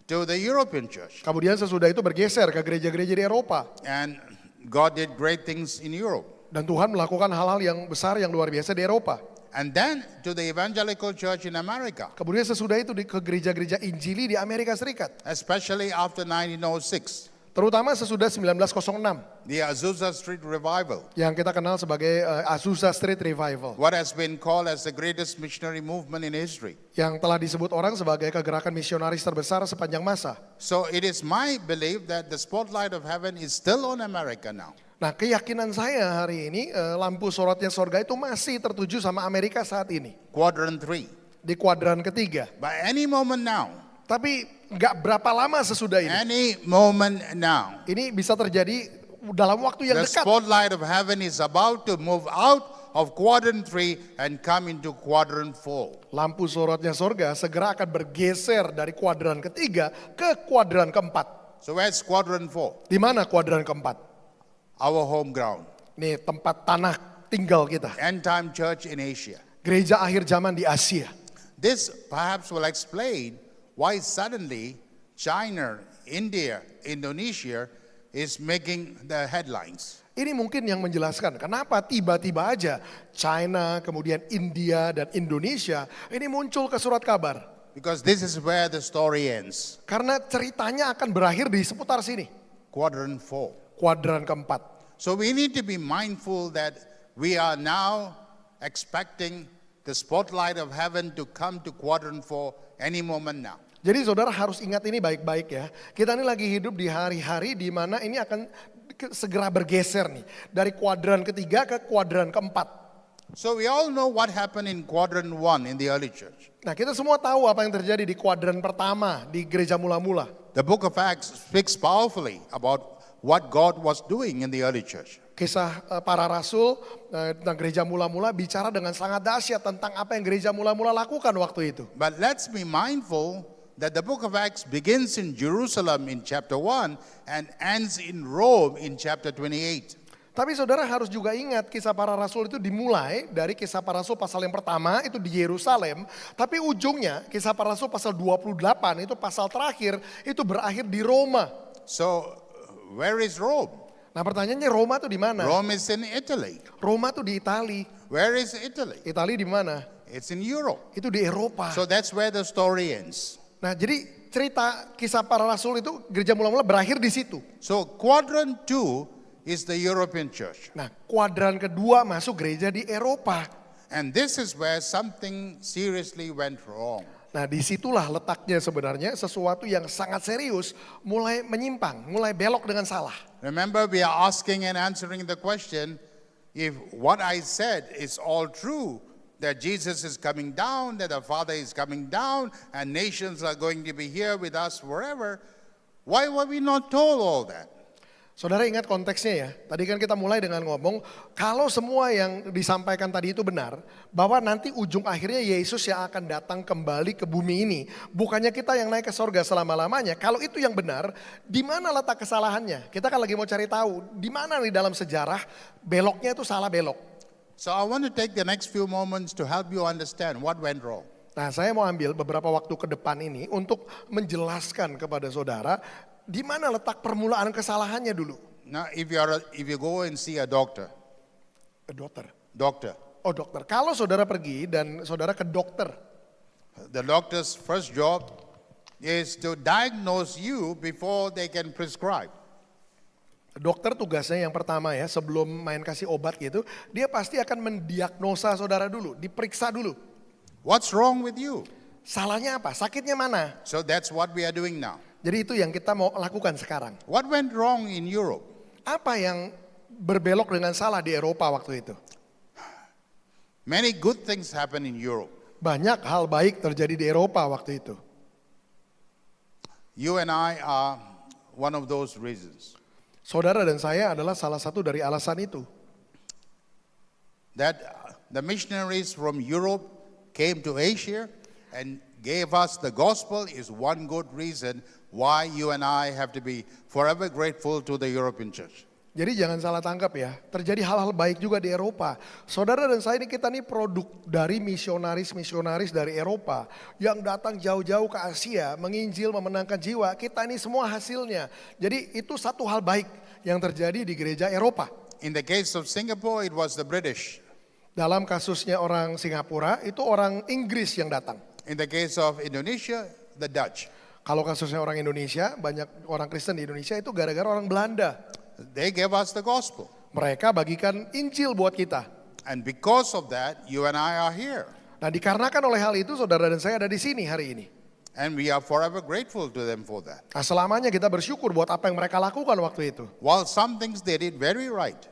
to the European church. Kemudian sesudah itu bergeser ke gereja-gereja di Eropa. And God did great things in Europe. Dan Tuhan melakukan hal-hal yang besar, yang luar biasa di Eropa. And then to the evangelical church in America, Kemudian sesudah itu ke gereja-gereja Injili di Amerika Serikat. especially after 1906, Terutama sesudah 1906. the Azusa Street Revival, Yang kita kenal sebagai Azusa Street Revival. what has been called as the greatest missionary movement in history. Yang telah disebut orang sebagai kegerakan misionaris terbesar sepanjang masa. So it is my belief that the spotlight of heaven is still on America now. Nah keyakinan saya hari ini lampu sorotnya sorga itu masih tertuju sama Amerika saat ini. Quadrant 3, di kuadran ketiga. By any moment now, Tapi nggak berapa lama sesudah ini. any moment now, Ini bisa terjadi dalam waktu yang the dekat. spotlight of heaven is about to move out of quadrant 3 and come into quadrant 4. Lampu sorotnya sorga segera akan bergeser dari kuadran ketiga ke kuadran keempat. So where's quadrant 4? Di mana kuadran keempat? Our home ground. Nih tempat tanah tinggal kita. End time church in Asia. Gereja akhir zaman di Asia. This perhaps will explain why suddenly China, India, Indonesia is making the headlines. Ini mungkin yang menjelaskan kenapa tiba-tiba aja China, kemudian India dan Indonesia ini muncul ke surat kabar. Because this is where the story ends. Karena ceritanya akan berakhir di seputar sini. Quadrant 4. Kuadran keempat. So we need to be mindful that we are now expecting the spotlight of heaven to come to quadrant 4 any moment now. Jadi saudara harus ingat ini baik-baik ya. Kita ini lagi hidup di hari-hari di mana ini akan segera bergeser nih. Dari kuadran ketiga ke kuadran keempat. So we all know what happened in quadrant 1 in the early church. Nah kita semua tahu apa yang terjadi di kuadran pertama di gereja mula-mula. The book of Acts speaks powerfully about what God was doing in the early church. Kisah para rasul tentang gereja mula-mula bicara dengan sangat dahsyat tentang apa yang gereja mula-mula lakukan waktu itu. But let's be mindful that the book of Acts begins in Jerusalem in chapter 1 and ends in Rome in chapter 28. Tapi saudara harus juga ingat kisah para rasul itu dimulai dari kisah para rasul pasal yang pertama itu di Yerusalem. Tapi ujungnya kisah para rasul pasal 28 itu pasal terakhir itu berakhir di Roma. So where is Rome? Nah pertanyaannya Roma tuh di mana? Rome is in Italy. Roma tuh di Itali. Where is Italy? Itali di mana? It's in Europe. Itu di Eropa. So that's where the story ends. Nah jadi cerita kisah para rasul itu gereja mula-mula berakhir di situ. So quadrant 2 is the European church. Nah kuadran kedua masuk gereja di Eropa. And this is where something seriously went wrong. Nah disitulah letaknya sebenarnya sesuatu yang sangat serius mulai menyimpang, mulai belok dengan salah. Remember, we are asking and answering the question, if what I said is all true, that Jesus is coming down, that the Father is coming down, and nations are going to be here with us forever, why were we not told all that? Saudara ingat konteksnya ya, tadi kan kita mulai dengan ngomong, kalau semua yang disampaikan tadi itu benar, bahwa nanti ujung akhirnya Yesus yang akan datang kembali ke bumi ini. Bukannya kita yang naik ke sorga selama-lamanya, kalau itu yang benar, di mana letak kesalahannya? Kita kan lagi mau cari tahu, di mana nih dalam sejarah beloknya itu salah belok. So I want to take the next few moments to help you understand what went wrong. Nah saya mau ambil beberapa waktu ke depan ini untuk menjelaskan kepada saudara, di mana letak permulaan kesalahannya dulu. Now, if you go and see a doctor, Dokter. doctor, Oh dokter, kalau saudara pergi dan saudara ke dokter, the doctor's first job is to diagnose you before they can prescribe. dokter tugasnya yang pertama ya sebelum main kasih obat gitu, dia pasti akan mendiagnosa saudara dulu, diperiksa dulu. What's wrong with you? Salahnya apa? Sakitnya mana? So that's what we are doing now. Jadi itu yang kita mau lakukan sekarang. What went wrong in Europe? Apa yang berbelok dengan salah di Eropa waktu itu? Many good things happen in Europe. Banyak hal baik terjadi di Eropa waktu itu. You and I are one of those reasons. Saudara dan saya adalah salah satu dari alasan itu. That the missionaries from Europe came to Asia and gave us the gospel is one good reason why you and I have to be forever grateful to the European church. Jadi jangan salah tangkap ya, terjadi hal-hal baik juga di Eropa. Saudara dan saya ini kita nih produk dari misionaris-misionaris dari Eropa yang datang jauh-jauh ke Asia, menginjil, memenangkan jiwa. Kita ini semua hasilnya. Jadi itu satu hal baik yang terjadi di gereja Eropa. In the case of Singapore, it was the British. Dalam kasusnya orang Singapura, itu orang Inggris yang datang. In the case of Indonesia, the Dutch. Kalau kasusnya orang Indonesia, banyak orang Kristen di Indonesia itu gara-gara orang Belanda. They gave us the gospel. Mereka bagikan Injil buat kita. And because of that, you and I are here. Nah dikarenakan oleh hal itu saudara dan saya ada di sini hari ini. And we are forever grateful to them for that. Nah selamanya kita bersyukur buat apa yang mereka lakukan waktu itu. While some things they did very right.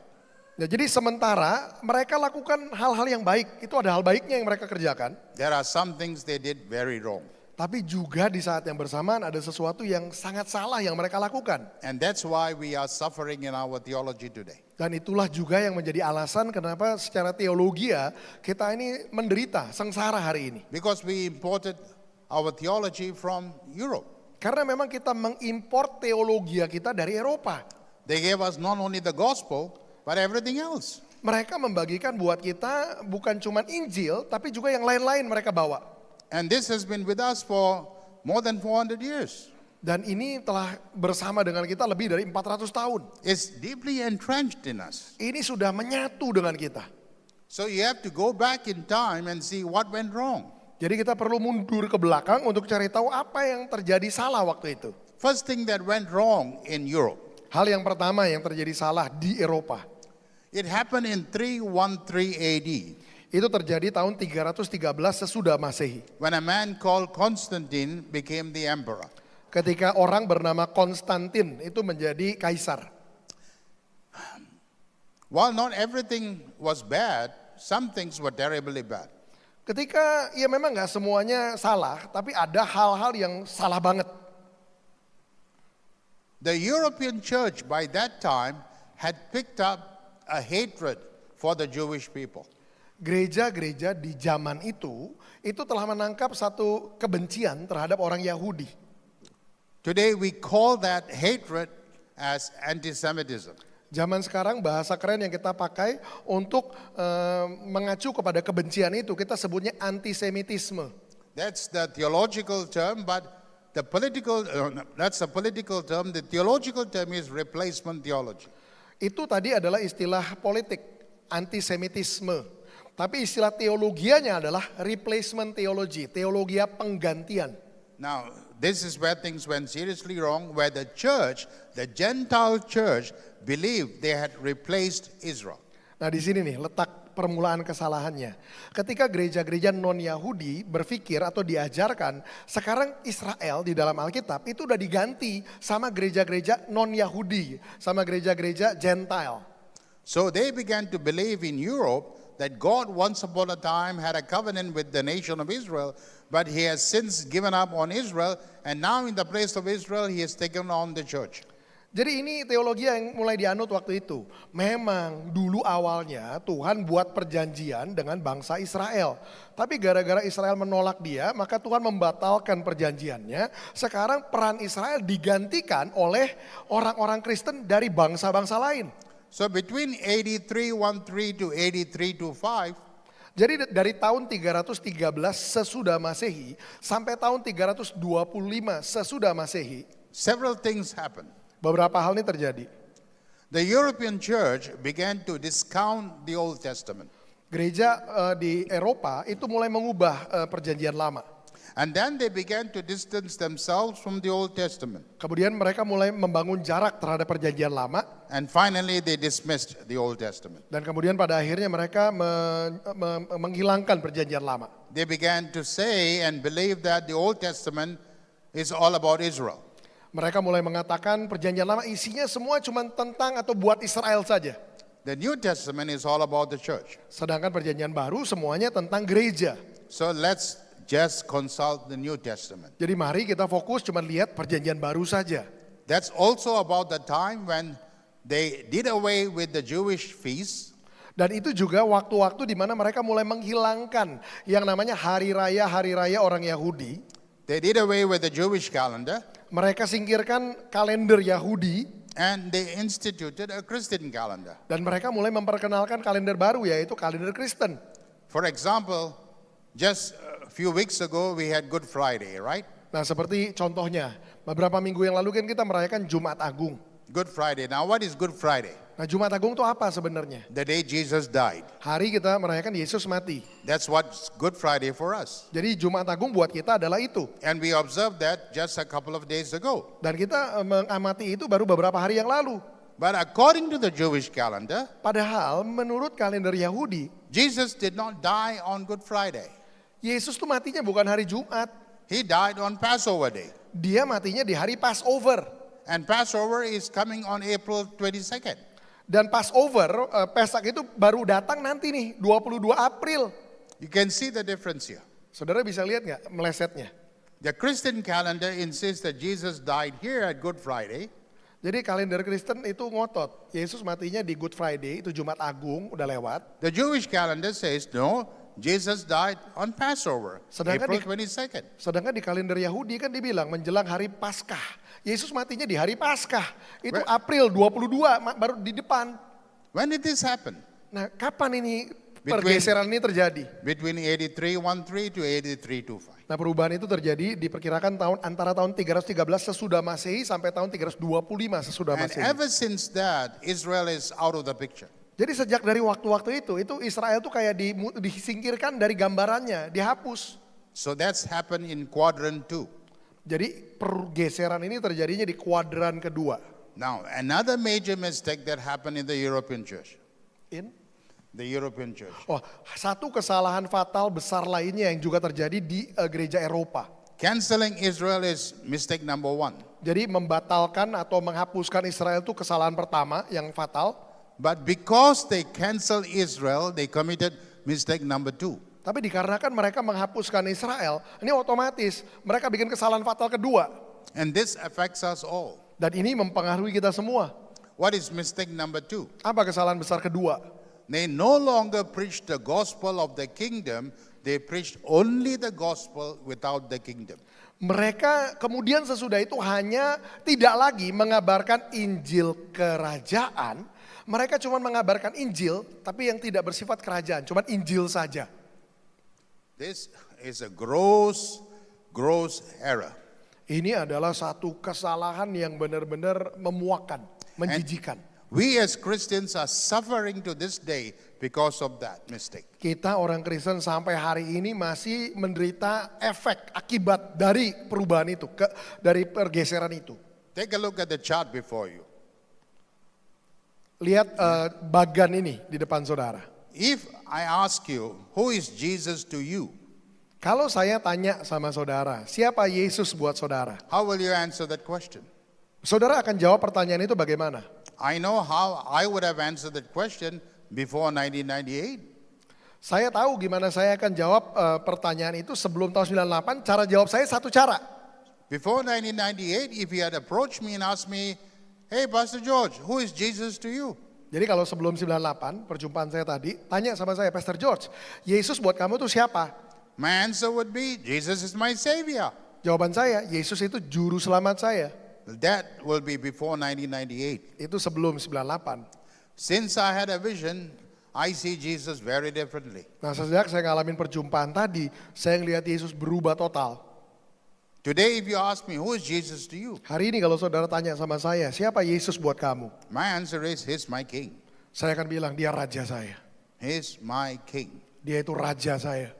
Nah, jadi sementara mereka lakukan hal-hal yang baik, itu ada hal baiknya yang mereka kerjakan. there are some things they did very wrong. Tapi juga di saat yang bersamaan ada sesuatu yang sangat salah yang mereka lakukan. And that's why we are suffering in our theology today. Dan itulah juga yang menjadi alasan kenapa secara teologi ya kita ini menderita, sengsara hari ini. Because we imported our theology from Europe. Karena memang kita mengimpor teologi kita dari Eropa. They gave us not only the gospel, but everything else. Mereka membagikan buat kita bukan cuma Injil, tapi juga yang lain-lain mereka bawa. And this has been with us for more than 400 years. Dan ini telah bersama dengan kita lebih dari 400 tahun. It's deeply entrenched in us. Ini sudah menyatu dengan kita. So you have to go back in time and see what went wrong. Jadi kita perlu mundur ke belakang untuk cari tahu apa yang terjadi salah waktu itu. First thing that went wrong in Europe, Hal yang pertama yang terjadi salah di Eropa. it happened in 313 AD Itu terjadi tahun 313 sesudah Masehi. when a man called Constantine became the emperor. Ketika orang bernama Konstantin itu menjadi kaisar. While not everything was bad, some things were terribly bad. Ketika ya memang nggak semuanya salah, tapi ada hal-hal yang salah banget. The European church by that time had picked up a hatred for the Jewish people. Gereja-gereja di zaman itu telah menangkap satu kebencian terhadap orang Yahudi. Today we call that hatred as anti-Semitism. Zaman sekarang bahasa keren yang kita pakai untuk mengacu kepada kebencian itu kita sebutnya antisemitisme. That's the theological term, but the political that's a political term. The theological term is replacement theology. Itu tadi adalah istilah politik, antisemitisme. Tapi istilah teologianya adalah replacement theology, teologia penggantian. Now, this is where things went seriously wrong, where the church, the Gentile church, believed they had replaced Israel. Nah di sini nih letak permulaan kesalahannya. Ketika gereja-gereja non-Yahudi berpikir atau diajarkan, sekarang Israel di dalam Alkitab itu udah diganti sama gereja-gereja non-Yahudi, sama gereja-gereja Gentile. So they began to believe in Europe that God once upon a time had a covenant with the nation of Israel, but he has since given up on Israel, and now in the place of Israel, he has taken on the church. Jadi ini teologi yang mulai dianut waktu itu. Memang dulu awalnya Tuhan buat perjanjian dengan bangsa Israel. Tapi gara-gara Israel menolak dia, maka Tuhan membatalkan perjanjiannya. Sekarang peran Israel digantikan oleh orang-orang Kristen dari bangsa-bangsa lain. So between AD 313 to AD 325, Jadi dari tahun 313 sesudah Masehi sampai tahun 325 sesudah Masehi, several things happened. beberapa hal ini terjadi. The European church began to discount the Old Testament. Gereja di Eropa itu mulai mengubah perjanjian lama. And then they began to distance themselves from the Old Testament. Kemudian mereka mulai membangun jarak terhadap perjanjian lama. And finally they dismissed the Old Testament. Dan kemudian pada akhirnya mereka menghilangkan perjanjian lama. They began to say and believe that the Old Testament is all about Israel. Mereka mulai mengatakan perjanjian lama isinya semua cuma tentang atau buat Israel saja. The New Testament is all about the church. Sedangkan perjanjian baru semuanya tentang gereja. So let's just consult the New Testament. Jadi mari kita fokus cuma lihat perjanjian baru saja. That's also about the time when they did away with the Jewish feasts. Dan itu juga waktu-waktu di mana mereka mulai menghilangkan yang namanya hari raya orang Yahudi. They did away with the Jewish calendar Mereka singkirkan kalender Yahudi and they instituted a Christian calendar. dan mereka mulai memperkenalkan kalender baru yaitu kalender Kristen. For example, just a few weeks ago we had Good Friday, right? Nah seperti contohnya, beberapa minggu yang lalu kan kita merayakan Jumat Agung. Good Friday. Now what is Good Friday? Nah Jumat Agung itu apa sebenarnya? The day Jesus died. Hari kita merayakan Yesus mati. That's what's Good Friday for us. Jadi Jumat Agung buat kita adalah itu. And we observed that just a couple of days ago. Dan kita mengamati itu baru beberapa hari yang lalu. But according to the Jewish calendar, Padahal menurut kalender Yahudi, Jesus did not die on Good Friday. Yesus tuh matinya bukan hari Jumat. He died on Passover day. Dia matinya di hari Passover. And Passover is coming on April 22nd. Dan Passover, Pesak itu baru datang nanti nih, 22 April. You can see the difference here. Saudara bisa lihat nggak melesetnya? The Christian calendar insists that Jesus died here at Good Friday, Jadi kalender Kristen itu ngotot. Yesus matinya di Good Friday, itu Jumat Agung, udah lewat. the Jewish calendar says no, Jesus died on Passover, Sedangkan April di- 22nd. Sedangkan di kalender Yahudi kan dibilang menjelang hari Paskah. Yesus matinya di hari Paskah. Itu Well- April 22, baru di depan. When did this happen? Nah, kapan ini Between- pergeseran ini terjadi? Between 8313 to 8325. Nah, perubahan itu terjadi diperkirakan antara tahun 313 sesudah Masehi sampai tahun 325 sesudah And Masehi. ever since that, Israel is out of the picture. Jadi sejak dari waktu-waktu itu Israel tuh kayak disingkirkan dari gambarannya, dihapus. So that's happened in quadrant 2. Jadi pergeseran ini terjadinya di kuadran kedua. Now, another major mistake that happened in the European church. The European church. Oh, satu kesalahan fatal besar lainnya yang juga terjadi di gereja Eropa. Canceling Israel is mistake number 1. Jadi membatalkan atau menghapuskan Israel itu kesalahan pertama yang fatal. But because they canceled Israel, they committed mistake number 2. Tapi dikarenakan mereka menghapuskan Israel, ini otomatis mereka bikin kesalahan fatal kedua. And this affects us all. Dan ini mempengaruhi kita semua. What is mistake number 2? Apa kesalahan besar kedua? They no longer preached the gospel of the kingdom, they preached only the gospel without the kingdom. Mereka kemudian sesudah itu hanya tidak lagi mengabarkan Injil kerajaan. Mereka cuma mengabarkan Injil, tapi yang tidak bersifat kerajaan, cuma Injil saja. This is a gross error. Ini adalah satu kesalahan yang benar-benar memuakkan, menjijikan. We as Christians are suffering to this day because of that mistake. Kita orang Kristen sampai hari ini masih menderita efek akibat dari perubahan itu, dari pergeseran itu. Take a look at the chart before you. Lihat bagan ini di depan saudara. If I ask you, who is Jesus to you? Kalau saya tanya sama saudara, siapa Yesus buat saudara? How will you answer that question? Saudara akan jawab pertanyaan itu bagaimana? I know how I would have answered that question before 1998. Saya tahu gimana saya akan jawab pertanyaan itu sebelum tahun 98. Cara jawab saya satu cara. Before 1998, if you had approached me and asked me, hey Pastor George, who is Jesus to you? Jadi kalau sebelum 98, perjumpaan saya tadi, tanya sama saya, Pastor George, Yesus buat kamu tuh siapa? My answer would be, Jesus is my Savior. Jawaban saya, Yesus itu juru selamat saya. That will be before 1998. Itu sebelum 98. Since I had a vision, I see Jesus very differently. Nah sejak saya ngalamin perjumpaan tadi, saya ngelihat Yesus berubah total. Today, if you ask me, who is Jesus to you? Hari ini kalau saudara tanya sama saya, siapa Yesus buat kamu? My answer is, He's my King. Saya akan bilang, dia raja saya. He's my King. Dia itu raja saya.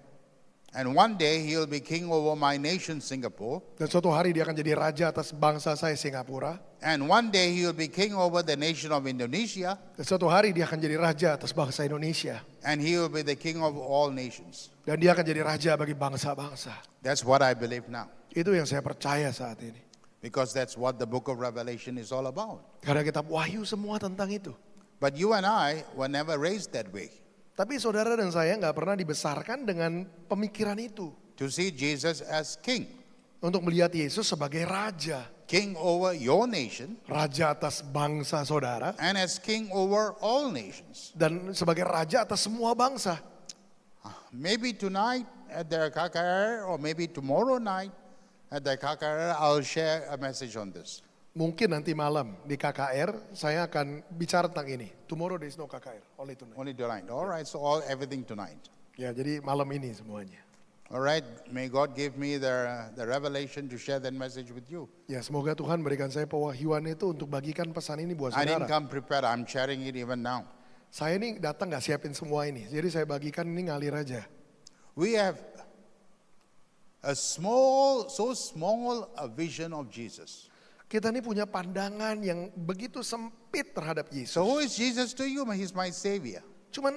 And one day, He'll be King over my nation, Singapore. Dan suatu hari dia akan jadi raja atas bangsa saya Singapura. And one day, He'll be King over the nation of Indonesia. Dan suatu hari dia akan jadi raja atas bangsa Indonesia. And He will be the King of all nations. Dan dia akan jadi raja bagi bangsa-bangsa. That's what I believe now. Itu yang saya percaya saat ini. Because that's what the book of Revelation is all about. Karena kitab Wahyu semua tentang itu. But you and I were never raised that way. Tapi saudara dan saya nggak pernah dibesarkan dengan pemikiran itu. To see Jesus as King. Untuk melihat Yesus sebagai raja. King over your nation. Raja atas bangsa saudara. And as King over all nations. Dan sebagai raja atas semua bangsa. Maybe tonight at the KKR or maybe tomorrow night at the KKR I'll share a message on this. Mungkin nanti malam di KKR saya akan bicara tentang ini. Tomorrow there is no KKR, only tonight. Only tonight. All right, so everything tonight. Ya, jadi malam ini semuanya. All right, may God give me the revelation to share that message with you. Ya, semoga Tuhan berikan saya pewahyuan itu untuk bagikan pesan ini buat I didn't saudara. come prepared. I'm sharing it even now. Saya ini datang nggak siapin semua ini, jadi saya bagikan ini ngalir aja. We have so small a vision of Jesus. Kita ini punya pandangan yang begitu sempit terhadap Yesus. So who is Jesus to you? He's my Savior. Cuma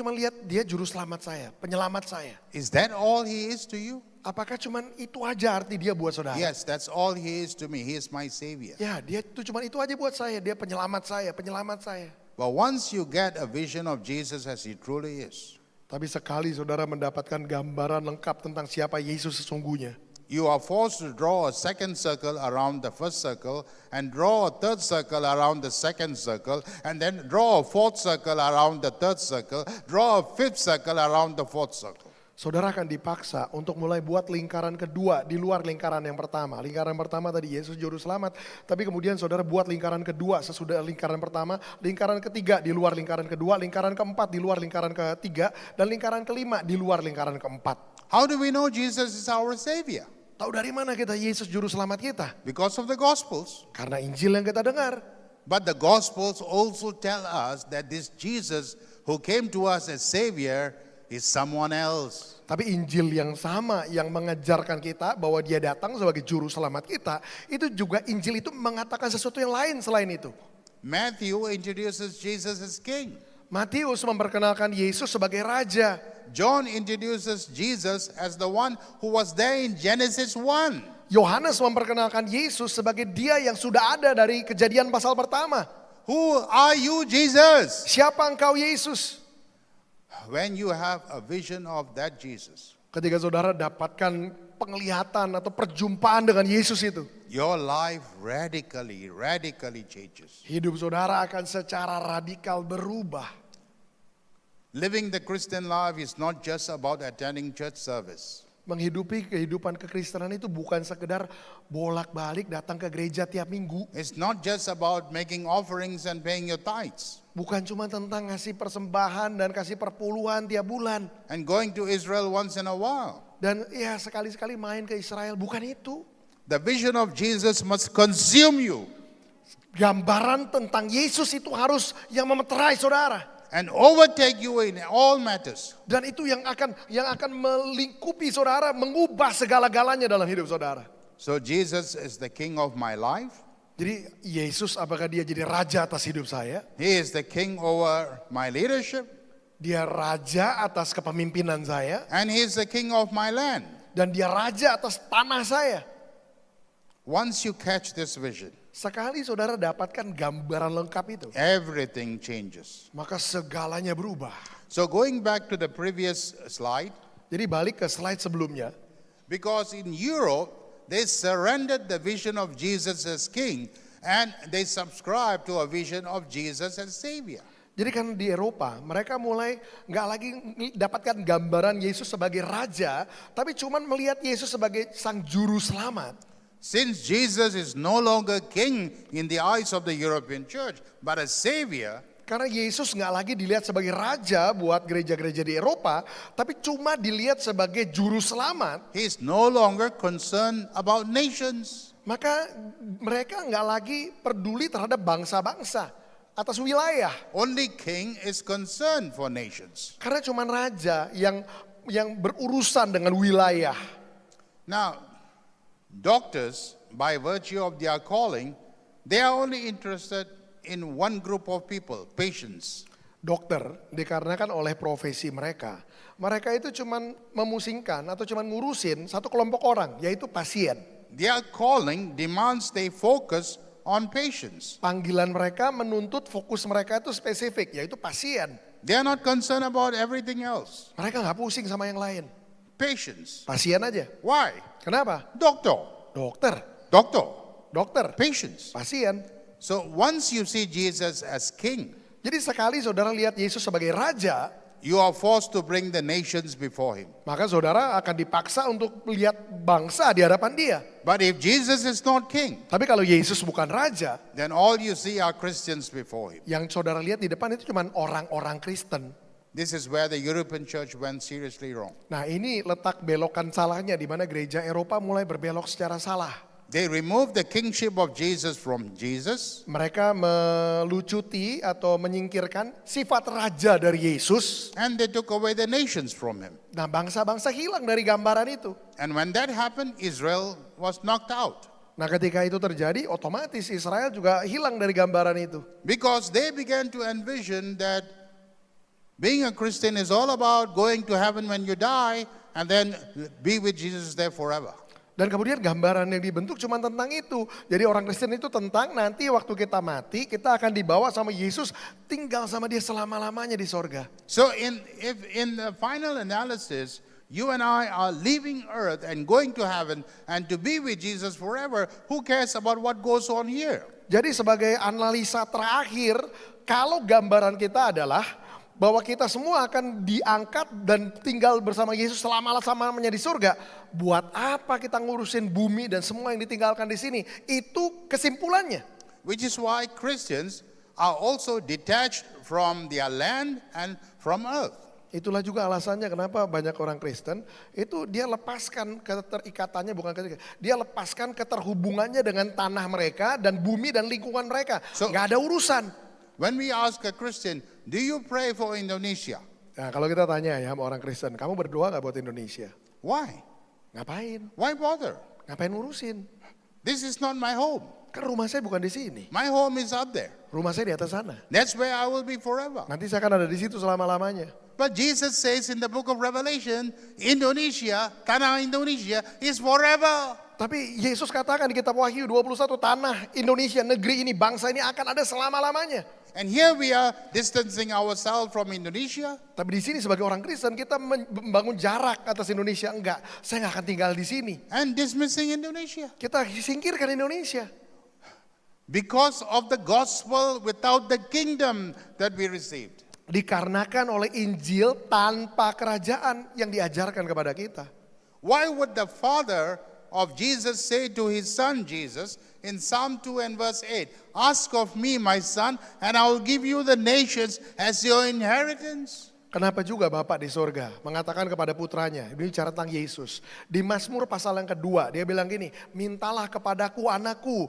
lihat dia juru selamat saya, penyelamat saya. Is that all He is to you? Apakah cuman itu aja arti dia buat saudara? Yes, that's all He is to me. He is my Savior. Ya, dia itu cuma itu aja buat saya, dia penyelamat saya, penyelamat saya. But once you get a vision of Jesus as he truly is, Tapi sekali saudara mendapatkan gambaran lengkap tentang siapa Yesus sesungguhnya, you are forced to draw a second circle around the first circle, and draw a third circle around the second circle, and then draw a fourth circle around the third circle, draw a fifth circle around the fourth circle. saudara akan dipaksa untuk mulai buat lingkaran kedua di luar lingkaran yang pertama. Lingkaran pertama tadi Yesus juru selamat, tapi kemudian saudara buat lingkaran kedua sesudah lingkaran pertama, lingkaran ketiga di luar lingkaran kedua, lingkaran keempat di luar lingkaran ketiga, dan lingkaran kelima di luar lingkaran keempat. How do we know Jesus is our Savior? Tahu dari mana kita Yesus juru selamat kita? Because of the Gospels. Karena Injil yang kita dengar. But the Gospels also tell us that this Jesus who came to us as Savior is someone else. Tapi Injil yang sama yang mengajarkan kita bahwa dia datang sebagai juru selamat kita, itu juga Injil itu mengatakan sesuatu yang lain selain itu. Matthew introduces Jesus as King. Matius memperkenalkan Yesus sebagai raja. John introduces Jesus as the one who was there in Genesis 1. Yohanes memperkenalkan Yesus sebagai dia yang sudah ada dari Kejadian pasal pertama. Who are you, Jesus? Siapa engkau Yesus? When you have a vision of that Jesus, Ketika saudara dapatkan penglihatan atau perjumpaan dengan Yesus itu, your life radically changes. hidup saudara akan secara radikal berubah. Living the Christian life is not just about attending church service. Menghidupi kehidupan kekristenan itu bukan sekedar bolak-balik datang ke gereja tiap minggu. It's not just about making offerings and paying your tithes Bukan cuma tentang ngasih persembahan dan kasih perpuluhan tiap bulan. and going to Israel once in a while. Dan ya sekali-sekali main ke Israel, bukan itu. The vision of Jesus must consume you Gambaran tentang Yesus itu harus yang memeterai saudara. and overtake you in all matters. Dan itu yang akan melingkupi saudara, mengubah segala-galanya dalam hidup saudara. So Jesus is the king of my life. Jadi Yesus apakah dia jadi raja atas hidup saya? He is the king over my leadership, Dia raja atas kepemimpinan saya. and he is the king of my land. Dan dia raja atas tanah saya. Once you catch this vision, Sekali saudara dapatkan gambaran lengkap itu, everything changes. maka segalanya berubah. So going back to the previous slide, Jadi balik ke slide sebelumnya. because in Europe, they surrendered the vision of Jesus as king and they subscribed to a vision of Jesus as savior. Jadi kan di Eropa mereka mulai nggak lagi dapatkan gambaran Yesus sebagai raja, tapi cuman melihat Yesus sebagai sang juru selamat. Since Jesus is no longer king in the eyes of the European church, but a savior, Karena Yesus nggak lagi dilihat sebagai raja buat gereja-gereja di Eropa, tapi cuma dilihat sebagai juru selamat. he is no longer concerned about nations. Maka mereka nggak lagi peduli terhadap bangsa-bangsa atas wilayah. Only king is concerned for nations. Karena cuma raja yang berurusan dengan wilayah. Now, doctors, by virtue of their calling, they are only interested in one group of people, patients. Dokter dikarenakan oleh profesi mereka itu cuman memusingkan atau cuman ngurusin satu kelompok orang, yaitu pasien. Their calling demands they focus on patients. Panggilan mereka menuntut fokus mereka itu spesifik, yaitu pasien. They are not concerned about everything else. Mereka nggak pusing sama yang lain. Patients. Pasien aja. Why? Kenapa? Doctor. Dokter, Doctor. Patients. pasien. So once you see Jesus as king, Jadi sekali saudara lihat Yesus sebagai raja, you are forced to bring the nations before him. maka saudara akan dipaksa untuk melihat bangsa di hadapan dia. But if Jesus is not king, Tapi kalau Yesus bukan raja, then all you see are Christians before him. yang saudara lihat di depan itu cuma orang-orang Kristen. This is where the European church went seriously wrong. Nah ini letak belokan salahnya di mana gereja Eropa mulai berbelok secara salah. They removed the kingship of Jesus from Jesus, Mereka melucuti atau menyingkirkan sifat raja dari Yesus. and they took away the nations from him. Nah bangsa-bangsa hilang dari gambaran itu. And when that happened, Israel was knocked out. Nah ketika itu terjadi otomatis Israel juga hilang dari gambaran itu. Because they began to envision that being a Christian is all about going to heaven when you die and then be with Jesus there forever. Dan kemudian gambaran yang dibentuk cuma tentang itu. Jadi orang Kristen itu tentang nanti waktu kita mati, kita akan dibawa sama Yesus, tinggal sama dia selama-lamanya di sorga. So if in the final analysis, you and I are leaving earth and going to heaven and to be with Jesus forever, who cares about what goes on here? Jadi sebagai analisa terakhir, kalau gambaran kita adalah bahwa kita semua akan diangkat dan tinggal bersama Yesus selama-lamanya di surga. Buat apa kita ngurusin bumi dan semua yang ditinggalkan di sini? Itu kesimpulannya. Which is why Christians are also detached from their land and from earth. Itulah juga alasannya kenapa banyak orang Kristen itu dia lepaskan keterikatannya, dia lepaskan keterhubungannya dengan tanah mereka dan bumi dan lingkungan mereka. Nggak ada urusan. When we ask a Christian, do you pray for Indonesia? Nah, kalau kita tanya ya sama orang Kristen, kamu berdoa gak buat Indonesia? Why? Ngapain? Why bother? Ngapain ngurusin? This is not my home. Kan rumah saya bukan di sini. My home is up there. Rumah saya di atas sana. That's where I will be forever. Nanti saya akan ada di situ selama-lamanya. But Jesus says in the book of Revelation, Indonesia, tanah Indonesia is forever. Tapi Yesus katakan di kitab Wahyu 21, tanah Indonesia, negeri ini, bangsa ini akan ada selama-lamanya. And here we are distancing ourselves from Indonesia. Tapi di sini sebagai orang Kristen kita membangun jarak atas Indonesia. Enggak, saya nggak akan tinggal di sini. And dismissing Indonesia. Kita singkirkan Indonesia. Because of the gospel without the kingdom that we received. Dikarenakan oleh Injil tanpa kerajaan yang diajarkan kepada kita. Why would the father of Jesus say to his son Jesus in Psalm 2 and verse 8, ask of me my son and I will give you the nations as your inheritance? Kenapa juga Bapak di sorga mengatakan kepada putranya, ini bicara tentang Yesus. Di Mazmur pasal yang kedua, dia bilang gini, mintalah kepadaku anakku,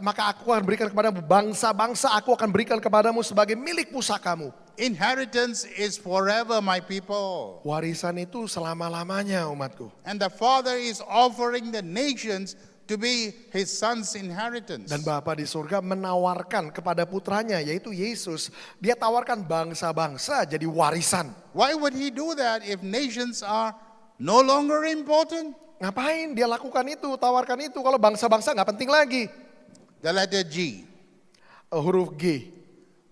maka aku akan berikan kepadamu bangsa-bangsa, aku akan berikan kepadamu sebagai milik pusakamu. Inheritance is forever, my people. Warisan itu selama-lamanya umatku. And the Father is offering the nations to be his son's inheritance. Dan Bapa di surga menawarkan kepada putranya yaitu Yesus. Dia tawarkan bangsa-bangsa jadi warisan. Why would he do that if nations are no longer important? Ngapain dia lakukan itu, tawarkan itu kalau bangsa-bangsa gak penting lagi. The letter G. Huruf G.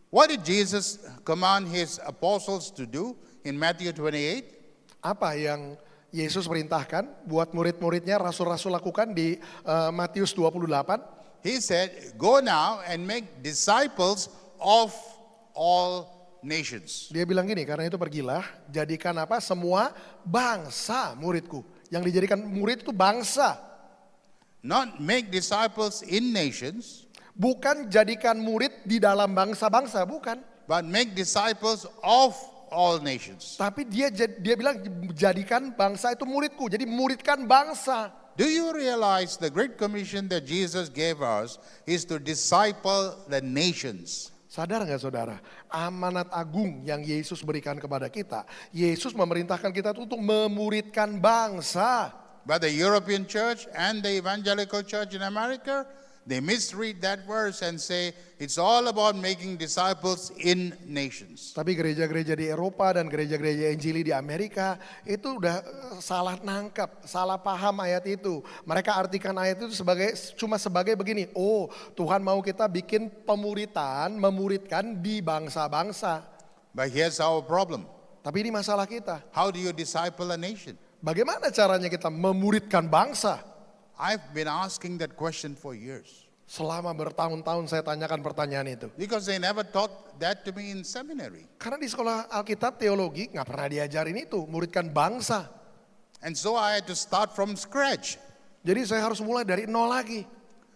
What did Jesus command his apostles to do in Matthew 28? Apa yang Yesus perintahkan buat murid-muridnya, rasul-rasul lakukan di Matius 28. He said, go now and make disciples of all nations. Dia bilang gini, karena itu pergilah, jadikan apa? Semua bangsa muridku. Yang dijadikan murid itu bangsa. Not make disciples in nations. Bukan jadikan murid di dalam bangsa-bangsa, bukan. But make disciples of all nations. Tapi dia bilang jadikan bangsa itu muridku. Jadi muridkan bangsa. Do you realize the great commission that Jesus gave us is to disciple the nations? Sadar nggak saudara? Amanat agung yang Yesus berikan kepada kita. Yesus memerintahkan kita untuk memuridkan bangsa. But the European church and the evangelical church in America, they misread that verse and say it's all about making disciples in nations. Tapi gereja-gereja di Eropa dan gereja-gereja Injili di Amerika itu udah salah nangkap, salah paham ayat itu. Mereka artikan ayat itu cuma sebagai begini. Oh, Tuhan mau kita bikin memuridkan di bangsa-bangsa. But here's our problem. Tapi ini masalah kita. How do you disciple a nation? Bagaimana caranya kita memuridkan bangsa? I've been asking that question for years. Selama bertahun-tahun saya tanyakan pertanyaan itu. Because they never taught that to me in seminary. Karena di sekolah Alkitab teologi nggak pernah diajarin itu, muridkan bangsa. And so I had to start from scratch. Jadi saya harus mulai dari nol lagi.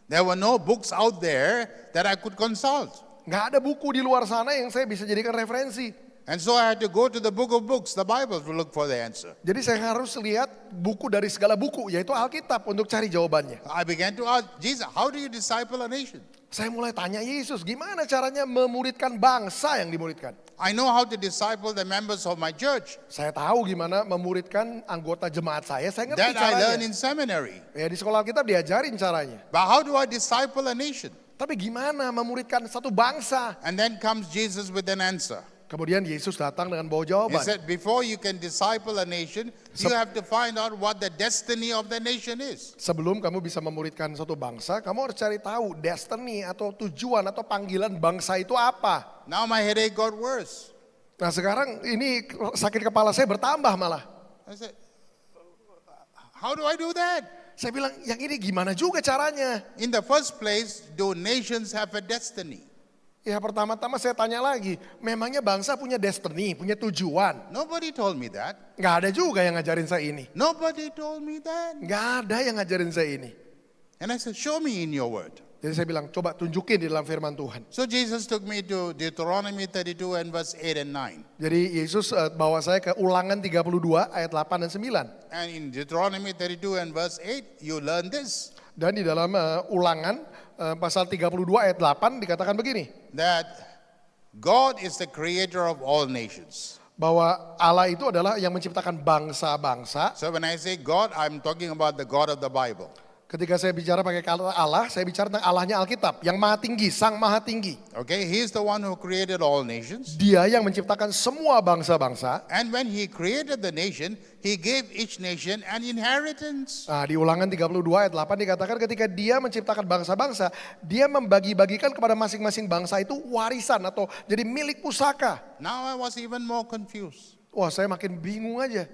There were no books out there that I could consult. Nggak ada buku di luar sana yang saya bisa jadikan referensi. And so I had to go to the book of books, the Bible, to look for the answer. Jadi saya harus lihat buku dari segala buku, yaitu Alkitab untuk cari jawabannya. I began to ask, Jesus, how do you disciple a nation? Saya mulai tanya Yesus, gimana caranya memuridkan bangsa yang dimuridkan? I know how to disciple the members of my church. Saya tahu gimana memuridkan anggota jemaat saya ngerti That I learned caranya. in seminary. Ya di sekolah Alkitab diajarin caranya. But how do I disciple a nation? Tapi gimana memuridkan satu bangsa? And then comes Jesus with an answer. Kemudian Yesus datang dengan bawa He jawaban. said, before you can disciple a nation, you have to find out what the destiny of the nation is. Sebelum kamu bisa memuridkan suatu bangsa, kamu harus cari tahu destiny atau tujuan atau panggilan bangsa itu apa. Now my headache got worse. Nah sekarang ini sakit kepala saya bertambah malah. I said, how do I do that? Saya bilang, yang ini gimana juga caranya? In the first place, do nations have a destiny? Ya pertama-tama saya tanya lagi, memangnya bangsa punya destiny, punya tujuan? Nobody told me that. Nggak ada juga yang ngajarin saya ini. Nobody told me that. Nggak ada yang ngajarin saya ini. And I said, show me in your word. Jadi saya bilang, coba tunjukin di dalam firman Tuhan. So Jesus took me to Deuteronomy 32 and verse 8 and 9. Jadi Yesus bawa saya ke Ulangan 32 ayat 8 dan 9. And in Deuteronomy 32 and verse 8, you learn this. Dan di dalam Ulangan pasal 32 ayat 8 dikatakan begini. That God is the creator of all nations. Bahwa Allah itu adalah yang menciptakan bangsa-bangsa. So when I say God, I'm talking about the God of the Bible. Ketika saya bicara pakai kata Allah, saya bicara tentang Allahnya Alkitab. Yang maha tinggi, sang maha tinggi. Okay, He's the one who created all nations. Dia yang menciptakan semua bangsa-bangsa. And when He created the nation, He gave each nation an inheritance. Nah, di Ulangan 32 ayat 8 dikatakan ketika dia menciptakan bangsa-bangsa, dia membagi-bagikan kepada masing-masing bangsa itu warisan atau jadi milik pusaka. Now I was even more confused. Wah, saya makin bingung aja.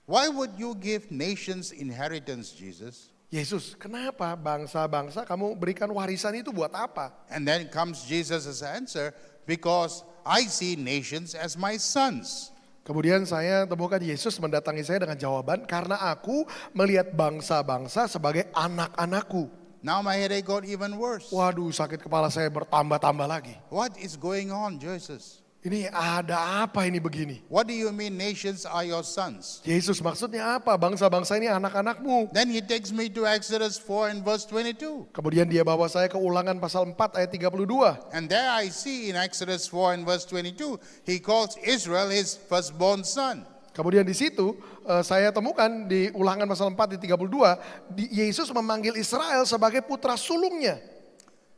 Why would you give nations inheritance, Jesus? Yesus, kenapa bangsa-bangsa kamu berikan warisan itu buat apa? And then comes Jesus' answer, because I see nations as my sons. Kemudian saya temukan Yesus mendatangi saya dengan jawaban, karena aku melihat bangsa-bangsa sebagai anak-anakku. Now my headache got even worse. Waduh, sakit kepala saya bertambah-tambah lagi. What is going on, Jesus? Ini ada apa ini begini? What do you mean nations are your sons? Yesus, maksudnya apa? Bangsa-bangsa ini anak-anakmu. Then He takes me to Exodus 4 and verse 22. Kemudian dia bawa saya ke Ulangan pasal 4 ayat 32. And there I see in Exodus 4 and verse 22, He calls Israel His firstborn son. Kemudian di situ saya temukan di Ulangan pasal 4 di 32, Yesus memanggil Israel sebagai putra sulungnya.